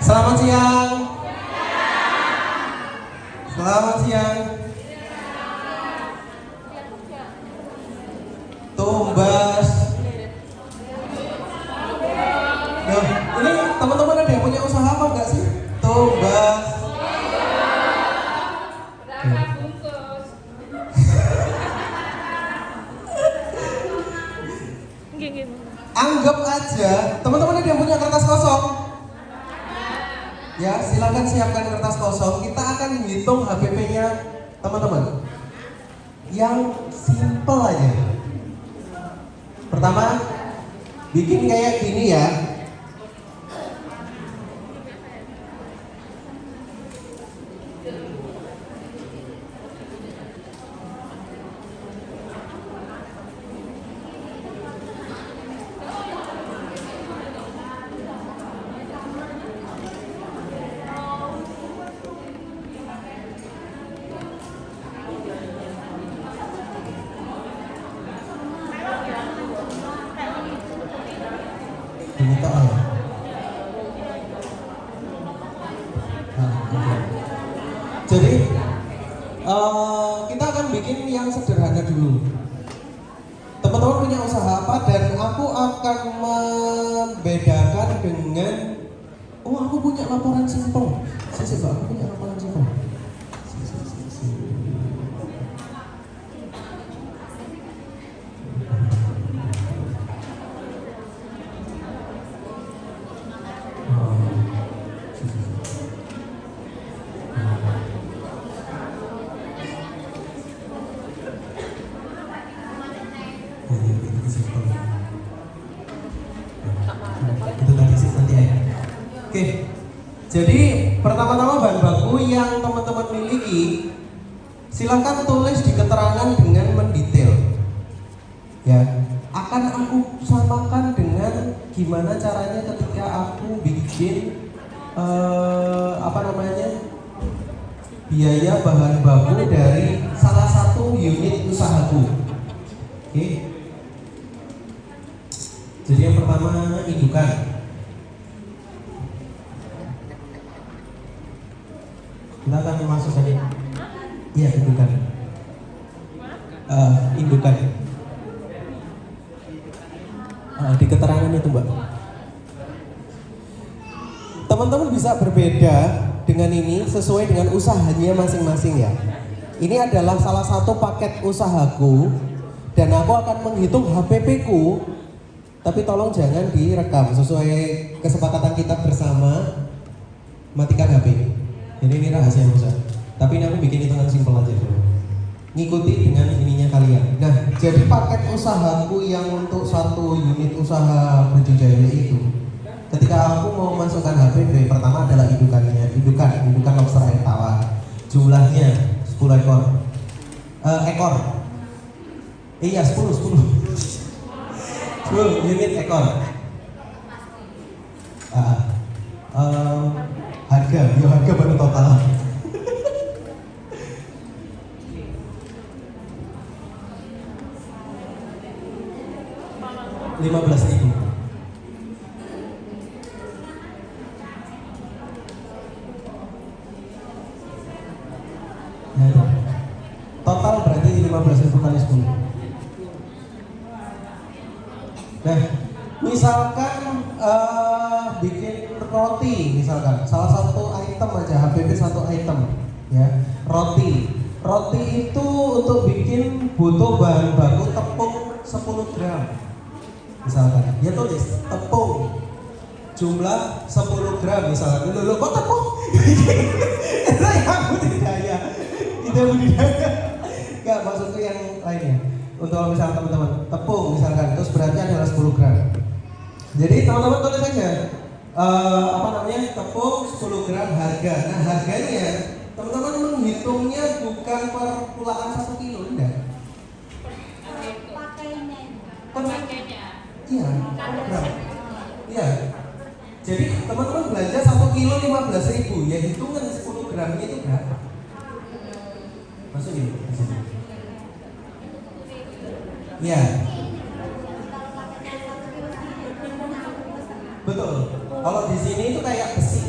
Selamat siang. Selamat siang. Tumbas. Nah, ini teman-teman ada yang punya usaha apa enggak sih? Tumbas. berapa bungkus? Anggap aja, teman-teman ada yang punya kertas kosong? Ya, silakan siapkan kertas kosong. Kita akan hitung HPP-nya teman-teman. Yang simple aja. Pertama, bikin kayak gini ya. Ini tak ya. Jadi kita akan bikin yang sederhana dulu. Teman-teman punya usaha apa, dan aku akan membedakan dengan laporan simpel. Sisi Mbak, aku punya laporan simpel. Itu tadi sih nanti ya. Oke. Jadi pertama-tama bahan baku yang teman-teman miliki silakan tulis di keterangan dengan mendetail. Ya, akan aku samakan dengan gimana caranya ketika aku bikin biaya bahan baku dari salah satu unit usahaku. Oke. Jadi yang pertama indukan. Kita akan masukkan ya indukan. Indukan. Di keterangan itu Mbak. Teman-teman bisa berbeda dengan ini sesuai dengan usahanya masing-masing ya. Ini adalah salah satu paket usahaku dan aku akan menghitung HPP ku. Tapi tolong jangan direkam sesuai kesepakatan kita bersama. Matikan HP. Jadi ini rahasia usaha. Tapi ini aku bikin hitungan simpel aja dulu. Ngikuti dengan ininya kalian. Nah, jadi paket usahaku yang untuk satu unit usaha budidaya itu, ketika aku mau masukkan HPP, pertama adalah indukan lobster air tawar. Jumlahnya 10 ekor. Iya 10 unit ekor. Harga baru total. Rp15.000. Nah, total berarti 15.000 kali 10. Nah, misalkan bikin roti, misalkan salah satu item aja, HPP satu item, ya roti itu untuk bikin butuh bahan baku tepung 10 gram, misalkan, ya tulis tepung jumlah 10 gram misalkan. Loh kok tepung? Itu yang budidaya, nggak maksudku yang lainnya. Untuk misalkan teman-teman tepung misalkan, terus beratnya adalah 10 gram. Jadi teman-teman tulis saja tepung 10 gram harga. Nah harganya teman-teman menghitungnya bukan per pulaan 1 kilo, enggak? Pakainya. Iya, per gram. Iya. Jadi teman-teman belanja 1 kilo 15.000, ya hitungan 10 gramnya itu berapa? Masukin. Ya, betul. Kalau di sini itu kayak besi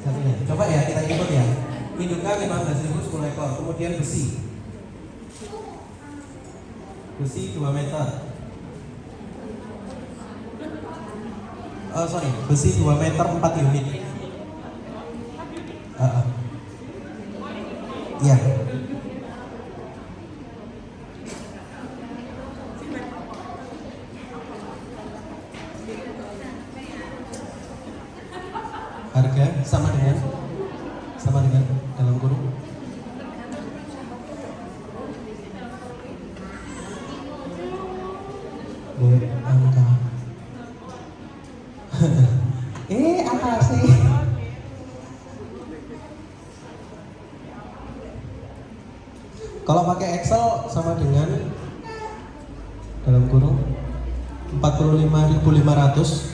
satunya. Coba ya kita ikut ya. Indukan 15.000 10 ekor. Kemudian besi 2 meter. Besi 2 meter 4 unit. Iya. Harga sama dengan dalam kurung angka apa sih? Kalau pakai Excel sama dengan dalam kurung 45.500.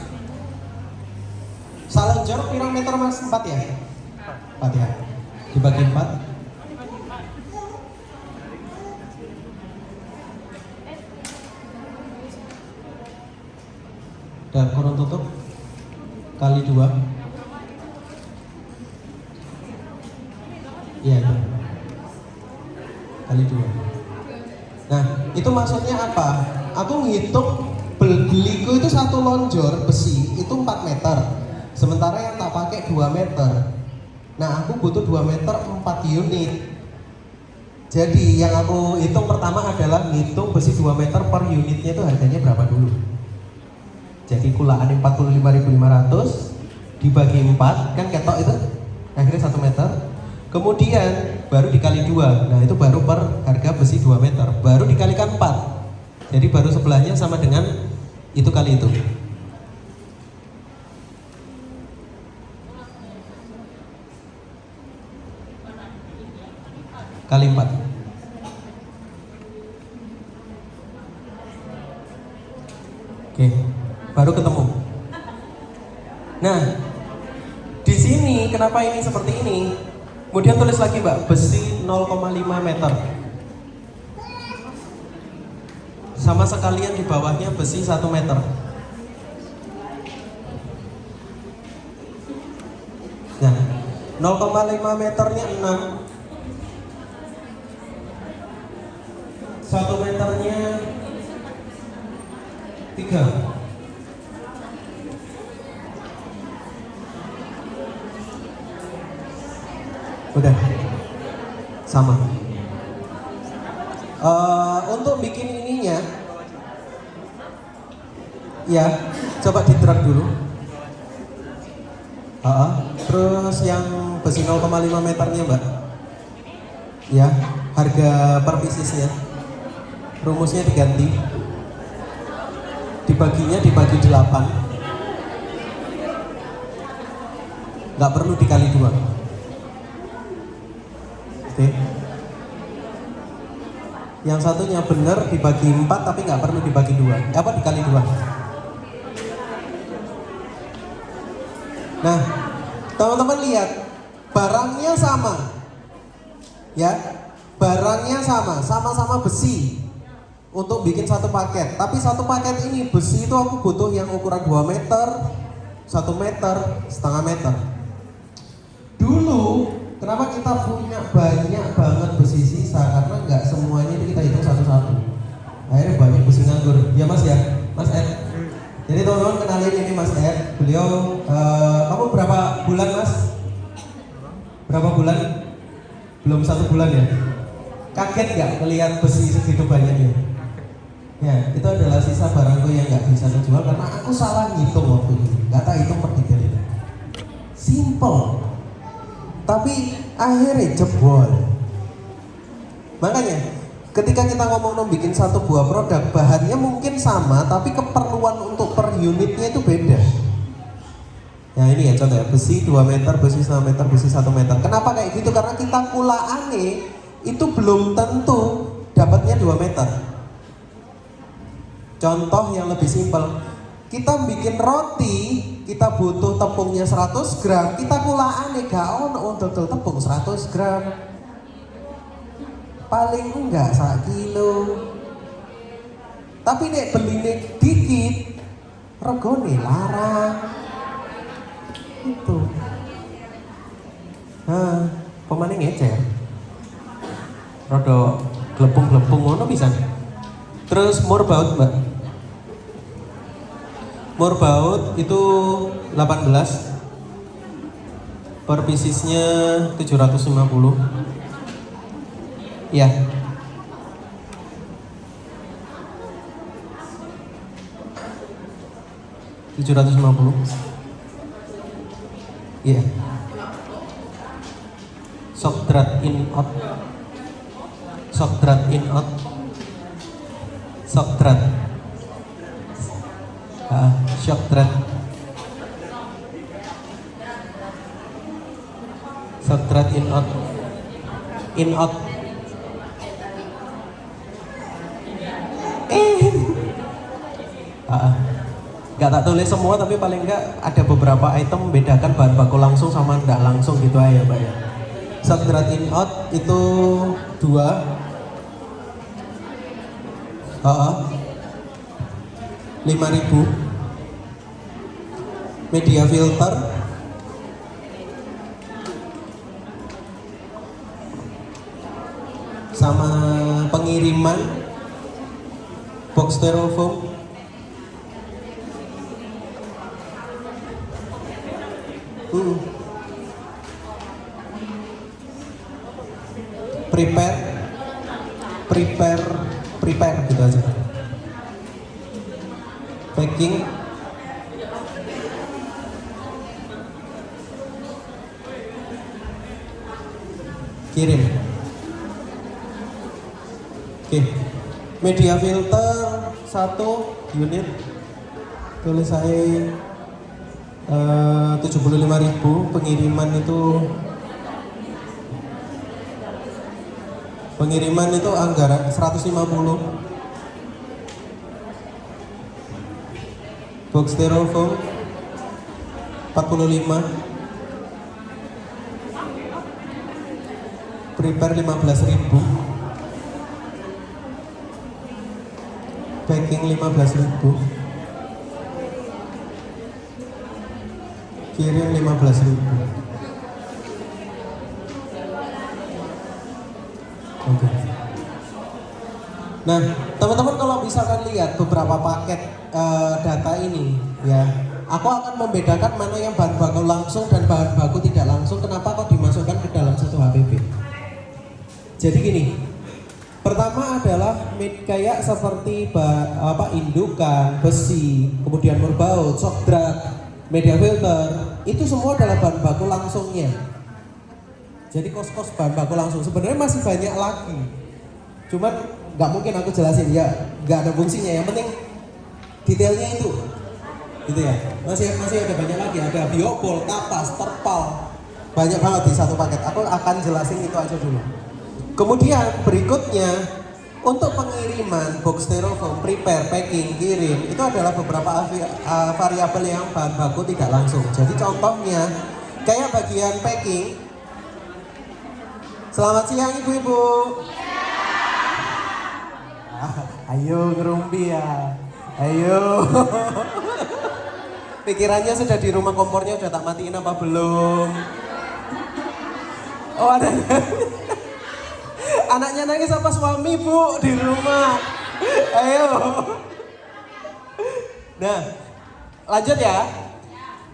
Salah jawab pirang meter mas? 4 ya? 4 ya? Dibagi 4. Dan kurung tutup kali 2. Iya itu kali 2. Nah itu maksudnya apa? Aku ngitung beliku itu satu lonjor besi itu 4 meter. Sementara yang tak pakai 2 meter. Nah, aku butuh 2 meter 4 unit. Jadi yang aku hitung pertama adalah ngitung besi 2 meter per unitnya itu harganya berapa dulu. Jadi kulaan 45.500 dibagi 4 kan ketok itu akhirnya 1 meter. Kemudian baru dikali 2. Nah, itu baru per harga besi 2 meter. Baru dikalikan 4. Jadi baru sebelahnya sama dengan itu kali itu. Kali 4. Oke, baru ketemu. Nah, di sini kenapa ini seperti ini? Kemudian tulis lagi Mbak, besi 0,5 meter. Sama sekalian di bawahnya besi 1 meter. Nah, 0,5 meternya 6. 1 meternya 3. Udah sama. Untuk bikin ininya, ya coba di drag dulu. Terus yang besi 0,5 meternya Mbak, ya harga per piecesnya. Rumusnya diganti, dibagi 8, nggak perlu dikali 2. Oke. Yang satunya benar dibagi 4 tapi nggak perlu dibagi 2, apa dikali 2. Nah, teman-teman lihat, barangnya sama, ya, barangnya sama-sama besi. Untuk bikin satu paket, tapi satu paket ini besi itu aku butuh yang ukuran 2 meter, 1 meter, setengah meter. Dulu kenapa kita punya banyak banget besi sisa? Karena nggak semuanya itu kita hitung satu-satu. Akhirnya banyak besi nganggur. Ya Mas ya, Mas Ed. Jadi teman-teman kenalin ini Mas Ed. Beliau, kamu berapa bulan Mas? Berapa bulan? Belum 1 bulan ya? Kaget nggak melihat besi segitu banyaknya? Ya, itu adalah sisa barangku yang nggak bisa terjual karena aku salah ngitung waktu itu, nggak tak hitung per detail. Simple, tapi akhirnya jebol. Makanya, ketika kita ngomong bikin satu buah produk, bahannya mungkin sama, tapi keperluan untuk per unitnya itu beda. Ya ini ya contoh ya, besi 2 meter, besi 1 meter, besi 1 meter. Kenapa kayak gitu? Karena kita kulaane itu belum tentu dapatnya 2 meter. Contoh yang lebih simpel, kita bikin roti, kita butuh tepungnya 100 gram, kita kulaane gak ono untuk tepung 100 gram. Paling enggak 1 kilo. Tapi nek beline dikit, regone larang. Itu. Nah, pemane ngecer. Rodo glepung-glepung ngono bisa. Terus murbaut Mbak. Murbaut itu 18. Per piecesnya 750. Ya. $750. Iya. Sokdrat in out. Sokdrat in out. Sokdrat. Sokdrat. Sokdrat in out. In out. Gak tak tulis semua tapi paling enggak ada beberapa item membedakan bahan baku langsung sama enggak langsung gitu aja Pak ya. Sokdrat in out itu 2. 5.000. Media filter sama pengiriman box styrofoam. prepare gitu aja. Packing, kirim. Oke, media filter 1 unit, tulis saya 75.000. Pengiriman itu anggaran 150. Box styrofoam 45. Prepare 15.000. Packing 15.000. Kirim 15.000. Oke. Nah, teman-teman kalau misalkan lihat beberapa paket data ini, ya, aku akan membedakan mana yang bahan baku langsung dan bahan baku tidak langsung. Kenapa kok dimasukkan ke dalam satu HPP? Jadi gini, pertama adalah kayak seperti indukan, besi, kemudian murbaut, shock drag, media filter, itu semua adalah bahan baku langsungnya. Jadi kos-kos bahan baku langsung sebenarnya masih banyak lagi, cuman nggak mungkin aku jelasin ya, nggak ada fungsinya. Yang penting detailnya itu, gitu ya. Masih ada banyak lagi, ada biopol, kapas, terpal, banyak banget di satu paket. Aku akan jelasin itu aja dulu. Kemudian berikutnya untuk pengiriman box styrofoam, prepare, packing, kirim itu adalah beberapa variabel yang bahan baku tidak langsung. Jadi contohnya kayak bagian packing. Selamat siang ibu-ibu. Ayo ngerumpi ya. Ayo. Pikirannya sudah di rumah, kompornya udah tak matiin apa belum? Oh ada. Anaknya nangis apa suami bu di rumah? Ayo. Nah, lanjut ya.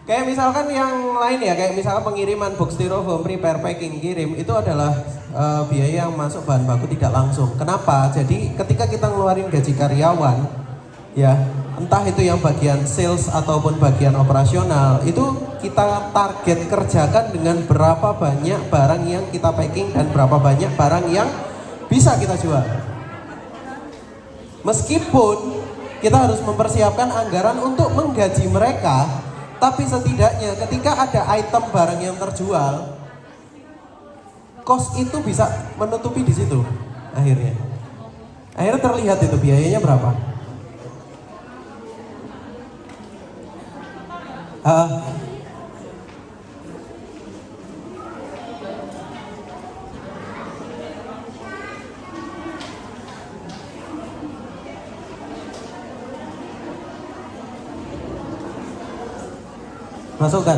Kayak misalkan yang lain ya, kayak misalkan pengiriman box styrofoam, prepare, packing, kirim itu adalah biaya yang masuk bahan baku tidak langsung. Kenapa? Jadi ketika kita ngeluarin gaji karyawan, ya entah itu yang bagian sales ataupun bagian operasional, itu kita target kerjakan dengan berapa banyak barang yang kita packing dan berapa banyak barang yang bisa kita jual. Meskipun kita harus mempersiapkan anggaran untuk menggaji mereka, tapi setidaknya ketika ada item barang yang terjual, cost itu bisa menutupi di situ. Akhirnya terlihat itu biayanya berapa. Masukkan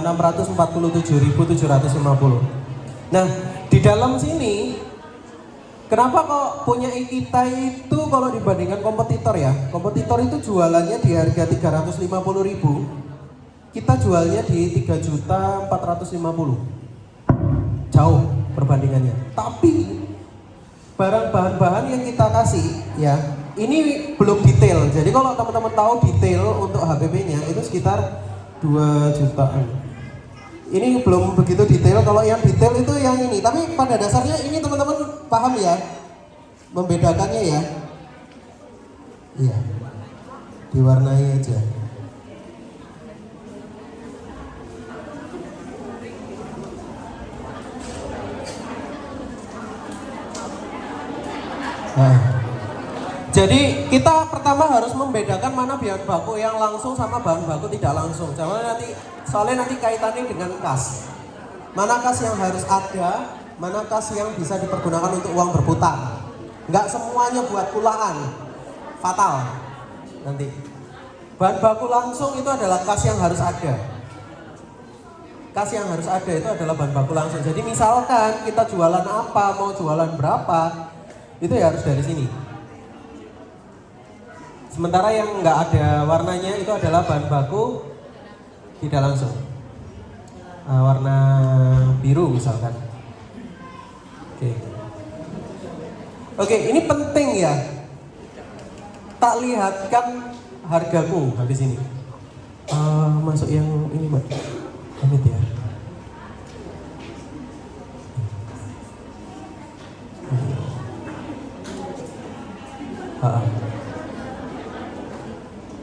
647.750. Nah, di dalam sini kenapa kok punya kita itu kalau dibandingkan kompetitor ya? Kompetitor itu jualannya di harga 350.000. Kita jualnya di 3.450.000. Jauh perbandingannya. Tapi bahan-bahan yang kita kasih ya, ini belum detail. Jadi kalau teman-teman tahu detail untuk HPP-nya itu sekitar 2 jutaan. Ini belum begitu detail. Kalau yang detail itu yang ini. Tapi pada dasarnya ini teman-teman paham ya, membedakannya ya. Iya, diwarnai aja. Nah, jadi kita pertama harus membedakan mana bahan baku yang langsung sama bahan baku tidak langsung. Soalnya nanti kaitannya dengan kas. Mana kas yang harus ada, mana kas yang bisa dipergunakan untuk uang berputar. Nggak semuanya buat kulaan, fatal nanti. Bahan baku langsung itu adalah kas yang harus ada. Kas yang harus ada itu adalah bahan baku langsung. Jadi misalkan kita jualan apa, mau jualan berapa, itu ya harus dari sini. Sementara yang nggak ada warnanya itu adalah bahan baku tidak langsung. Warna biru misalkan. Oke. Oke, ini penting ya. Tak lihatkan hargaku habis ini. Masuk yang ini Mbak. Ini ya.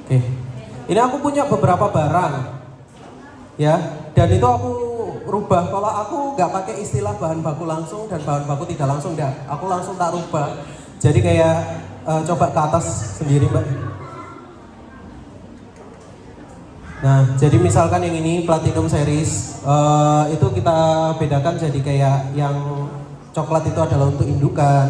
Oke. Ini aku punya beberapa barang. Ya, dan itu aku rubah. Kalau aku nggak pakai istilah bahan baku langsung dan bahan baku tidak langsung, enggak. Aku langsung tak rubah. Jadi kayak coba ke atas sendiri Mbak. Nah, jadi misalkan yang ini Platinum Series, itu kita bedakan jadi kayak yang coklat itu adalah untuk indukan,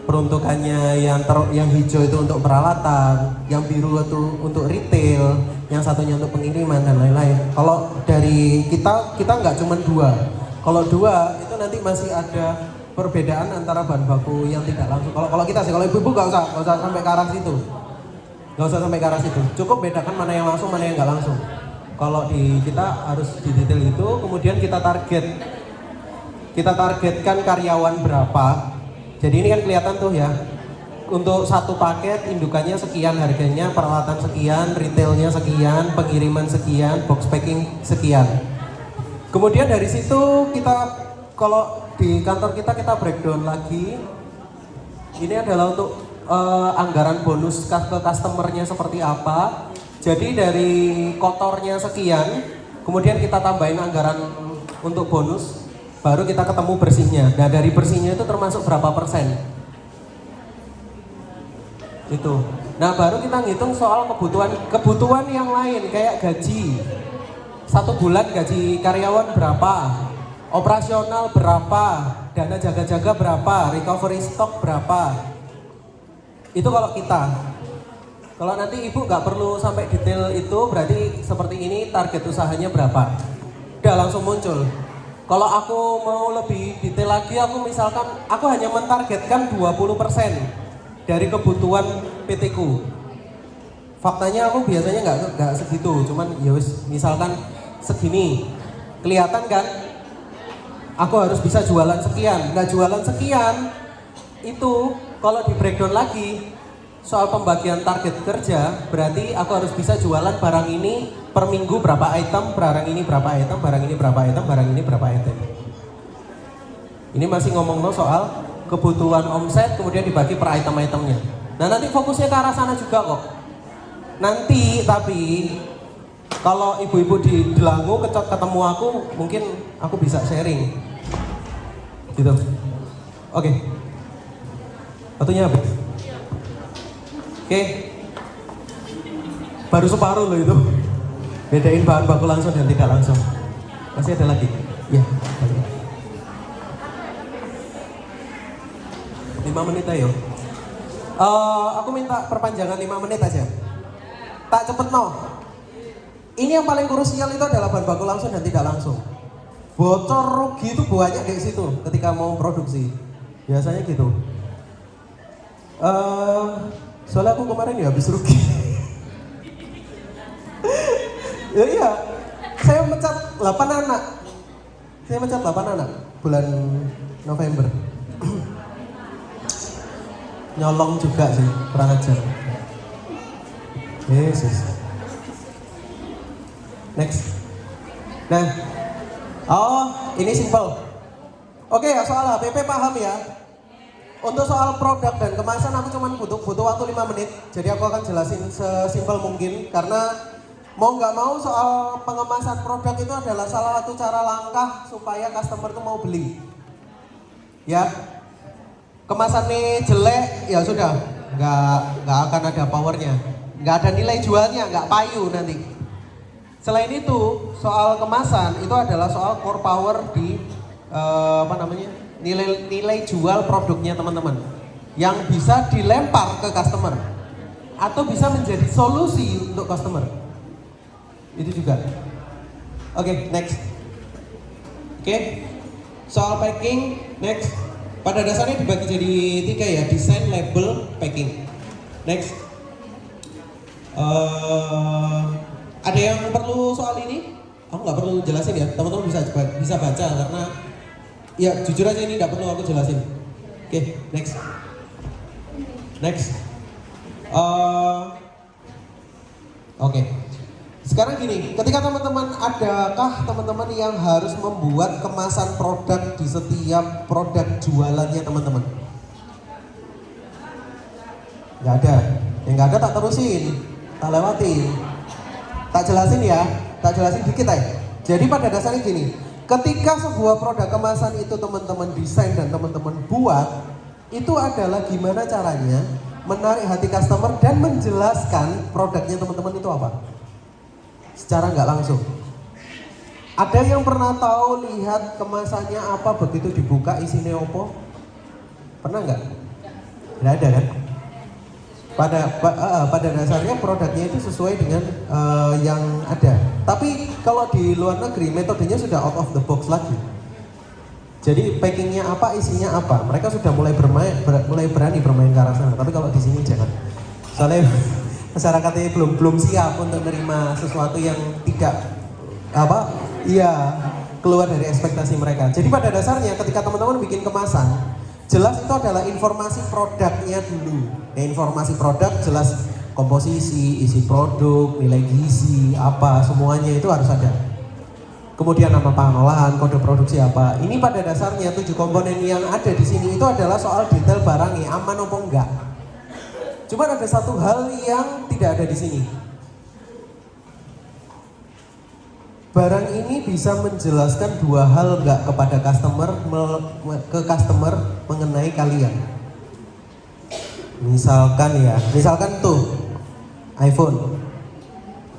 peruntukannya yang hijau itu untuk peralatan, yang biru itu untuk retail, yang satunya untuk pengiriman dan lain-lain. Kalau dari kita nggak cuma dua. Kalau dua itu nanti masih ada perbedaan antara bahan baku yang tidak langsung. Kalau kita sih, kalau ibu-ibu nggak usah sampai ke arah situ. Nggak usah sampai ke arah situ. Cukup bedakan mana yang langsung, mana yang nggak langsung. Kalau di kita harus di detail itu, kemudian kita targetkan karyawan berapa. Jadi ini kan kelihatan tuh ya. Untuk satu paket indukannya sekian harganya, peralatan sekian, retailnya sekian, pengiriman sekian, box packing sekian. Kemudian dari situ kita, kalau di kantor kita breakdown lagi. Ini adalah untuk anggaran bonus ke customernya seperti apa. Jadi dari kotornya sekian, kemudian kita tambahin anggaran untuk bonus, baru kita ketemu bersihnya. Nah dari bersihnya itu termasuk berapa persen? Itu. Nah baru kita ngitung soal kebutuhan yang lain kayak gaji. 1 bulan gaji karyawan berapa? Operasional berapa? Dana jaga-jaga berapa? Recovery stock berapa? Itu kalau kita. Kalau nanti ibu nggak perlu sampai detail itu, berarti seperti ini target usahanya berapa? Udah langsung muncul. Kalau aku mau lebih detail lagi, aku misalkan aku hanya mentargetkan 20% dari kebutuhan PT ku. Faktanya aku biasanya nggak segitu, cuman ya wis misalkan segini. Kelihatan kan? Aku harus bisa jualan sekian. Nah jualan sekian itu kalau di breakdown lagi soal pembagian target kerja, berarti aku harus bisa jualan barang ini per minggu berapa item, barang ini berapa item, barang ini berapa item, barang ini berapa item. Ini masih ngomong soal kebutuhan omset kemudian dibagi per item-itemnya. Nah nanti fokusnya ke arah sana juga kok. Nanti tapi kalau ibu-ibu di Delangu ketemu aku, mungkin aku bisa sharing gitu. Oke. Waktunya habis. Oke. Baru separuh loh itu. Bedain bahan baku langsung dan tidak langsung. Masih ada lagi? Ya. 5 menit ayo. Aku minta perpanjangan 5 menit aja. Tak cepet no. Ini yang paling krusial itu adalah bahan baku langsung dan tidak langsung. Bocor rugi itu banyak di situ ketika mau produksi. Biasanya gitu. Soalnya aku kemarin ya habis rugi. Ya iya, saya mencat 8 anak. Saya mencat 8 anak bulan November. Nyolong juga sih, kurang ajar. Yesus. Next. Nah, ini simple. Oke, soal HPP paham ya. Untuk soal produk dan kemasan aku cuma butuh waktu 5 menit. Jadi aku akan jelasin sesimpel mungkin karena mau nggak mau soal pengemasan produk itu adalah salah satu cara langkah supaya customer itu mau beli. Ya, kemasannya jelek ya sudah, nggak akan ada powernya, nggak ada nilai jualnya, nggak payu nanti. Selain itu, soal kemasan itu adalah soal core power di nilai jual produknya teman-teman, yang bisa dilempar ke customer atau bisa menjadi solusi untuk customer. Itu juga. Oke, next. Oke, soal packing, next. Pada dasarnya dibagi jadi 3 ya, desain, label, packing. Next. Ada yang perlu soal ini? Aku nggak perlu jelasin ya, teman-teman bisa baca karena Ya jujur aja ini nggak perlu aku jelasin. Oke, next. Next. Oke. Sekarang gini, ketika teman-teman, adakah teman-teman yang harus membuat kemasan produk di setiap produk jualannya teman-teman? Nggak ada. Yang nggak ada tak terusin, tak lewatin. Tak jelasin ya, tak jelasin dikit aja. Jadi pada dasarnya gini, ketika sebuah produk kemasan itu teman-teman desain dan teman-teman buat, itu adalah gimana caranya menarik hati customer dan menjelaskan produknya teman-teman itu apa. Secara nggak langsung. Ada yang pernah tahu lihat kemasannya apa begitu dibuka isinya apa? Pernah nggak? Nggak ada kan? Pada dasarnya produknya itu sesuai dengan yang ada. Tapi kalau di luar negeri metodenya sudah out of the box lagi. Jadi packingnya apa, isinya apa. Mereka sudah mulai berani bermain ke arah sana. Tapi kalau di sini jangan. Soalnya masyarakatnya belum siap untuk menerima sesuatu yang tidak keluar dari ekspektasi mereka. Jadi pada dasarnya ketika teman-teman bikin kemasan, jelas itu adalah informasi produknya dulu. Informasi produk jelas komposisi, isi produk, nilai gizi, apa semuanya itu harus ada. Kemudian nama pengolahan, kode produksi apa. Ini pada dasarnya 7 komponen yang ada di sini itu adalah soal detail barangnya aman apa enggak. Cuma ada satu hal yang tidak ada di sini. Barang ini bisa menjelaskan 2 hal enggak kepada customer mengenai kalian. Misalkan tuh iPhone.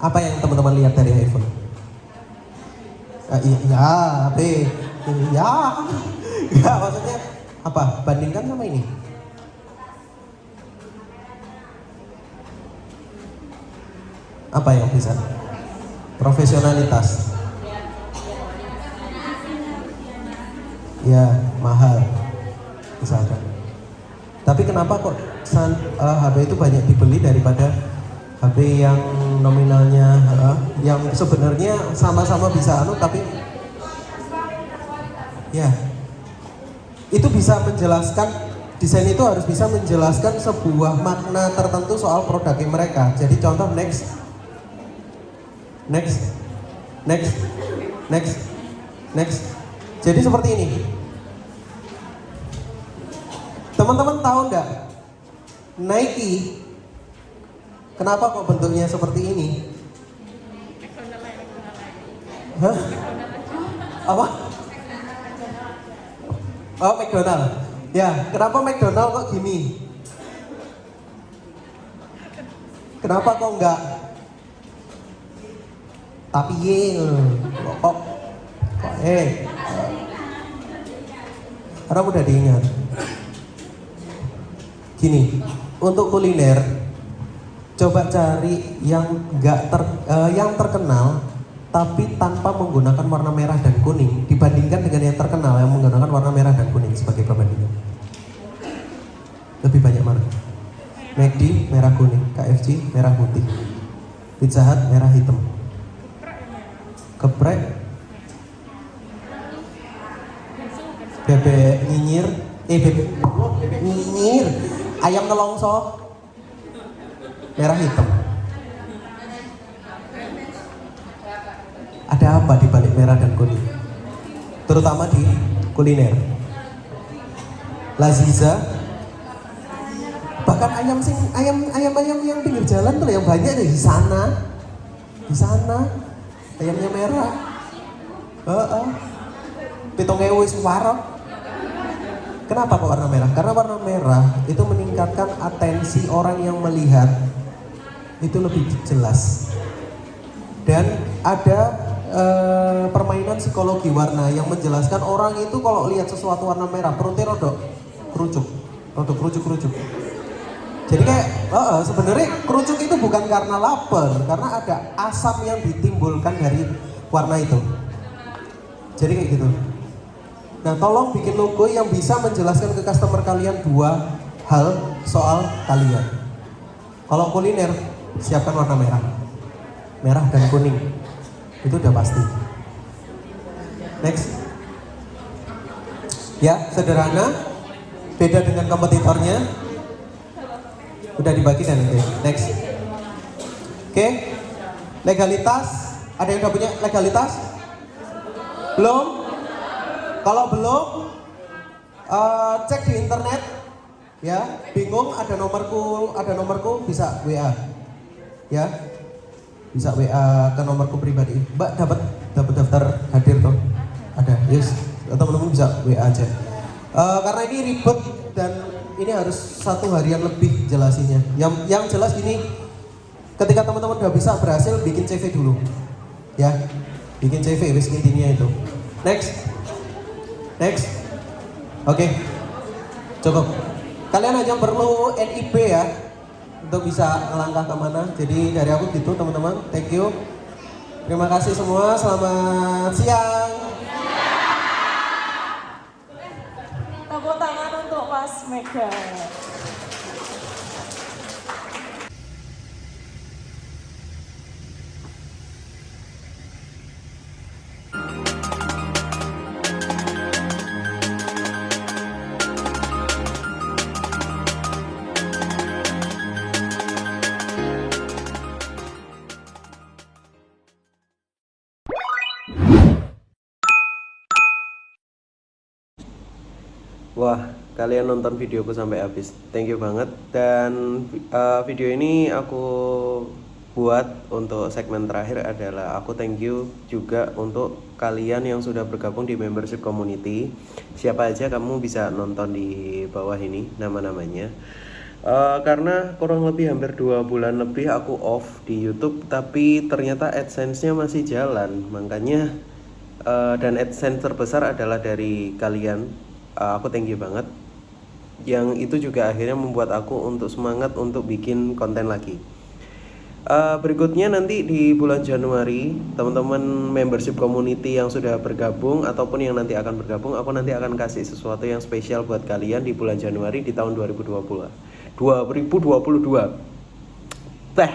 Apa yang teman-teman lihat dari iPhone? Enggak, maksudnya apa? Bandingkan sama ini. Apa yang bisa? Profesionalitas. Ya, mahal. Misalkan. Tapi kenapa kok HP itu banyak dibeli daripada HP yang nominalnya yang sebenarnya sama-sama bisa tapi ya itu bisa menjelaskan, desain itu harus bisa menjelaskan sebuah makna tertentu soal produknya mereka. Jadi contoh next. Jadi seperti ini. Teman-teman tahu nggak Nike kenapa kok bentuknya seperti ini? Hah? Apa? Oh, McDonald. Ya, kenapa McDonald kok gini? Kenapa kok enggak? Tapi kok karena udah diingat. Gini, untuk kuliner coba cari yang yang terkenal tapi tanpa menggunakan warna merah dan kuning dibandingkan dengan yang terkenal yang menggunakan warna merah dan kuning sebagai perbandingan. Lebih banyak mana? McD merah kuning, KFC merah putih, Pizza Hut merah hitam, geprek, bebek nyinyir, bebek nyinyir, ayam nelongso merah hitam. Ada apa di balik merah dan kuning? Terutama di kuliner. Laziza, bahkan ayam yang pinggir jalan tuh yang banyak deh di sana ayamnya merah. Pitung ewu warok. Kenapa kok warna merah? Karena warna merah itu meningkatkan atensi orang yang melihat itu lebih jelas. Dan ada permainan psikologi warna yang menjelaskan orang itu kalau lihat sesuatu warna merah perutnya rodok kerucuk. Jadi kayak sebenarnya kerucuk itu bukan karena lapar, karena ada asam yang ditimbulkan dari warna itu. Jadi kayak gitu. Nah, tolong bikin logo yang bisa menjelaskan ke customer kalian 2 hal soal kalian. Kalau kuliner, siapkan warna merah dan kuning. Itu udah pasti. Next. Ya, sederhana. Beda dengan kompetitornya. Udah dibagi dan oke. Next. Oke. Legalitas. Ada yang udah punya legalitas? Belum? Kalau belum, cek di internet. Ya, bingung ada nomorku bisa WA. Ya. Bisa WA ke nomorku pribadi. Mbak dapat daftar hadir tuh. Ada. Yes. Teman-teman bisa WA aja. Karena ini ribet dan ini harus 1 harian lebih jelasinnya. Yang jelas ini, ketika teman-teman udah bisa berhasil, bikin CV dulu, ya, bikin CV, wis intinya itu. Next, oke, cukup. Kalian hanya perlu NIB ya, untuk bisa ngelangkah kemana. Jadi dari aku gitu teman-teman, thank you. Terima kasih semua, selamat siang. Tepuk tangan untuk Mas Mega. Wah, kalian nonton videoku sampai habis. Thank you banget. Dan video ini aku buat untuk segmen terakhir adalah aku thank you juga untuk kalian yang sudah bergabung di membership community. Siapa aja kamu bisa nonton di bawah ini nama-namanya. Karena kurang lebih hampir 2 bulan lebih aku off di YouTube, tapi ternyata AdSense-nya masih jalan. Makanya dan AdSense terbesar adalah dari kalian. Aku thank you banget. Yang itu juga akhirnya membuat aku untuk semangat untuk bikin konten lagi. Berikutnya nanti di bulan Januari, teman-teman membership community yang sudah bergabung ataupun yang nanti akan bergabung, aku nanti akan kasih sesuatu yang spesial buat kalian di bulan Januari di tahun 2022. Teh.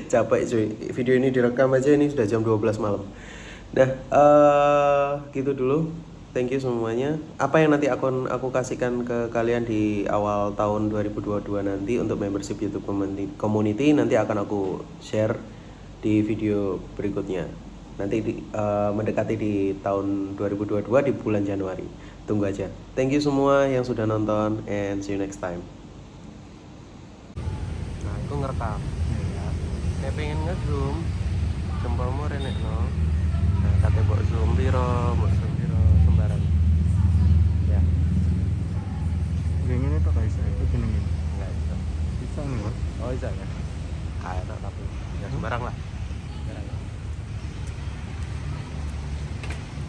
Capek cuy. Video ini direkam aja ini sudah jam 12 malam. Nah, gitu dulu. Thank you semuanya. Apa yang nanti aku kasihkan ke kalian di awal tahun 2022 nanti untuk membership YouTube community nanti akan aku share di video berikutnya. Nanti mendekati di tahun 2022 di bulan Januari. Tunggu aja. Thank you semua yang sudah nonton and see you next time. Nah, aku ngerekam. Ya. Kayak pengen nge-zoom. Jempolmu renek no. Nah, kate mbok zoom piro, sembarang. Ya. Gini nih Pak Kaisa, itu gini. Enggak bisa. Bisa nih Mas. Oh, bisa ya.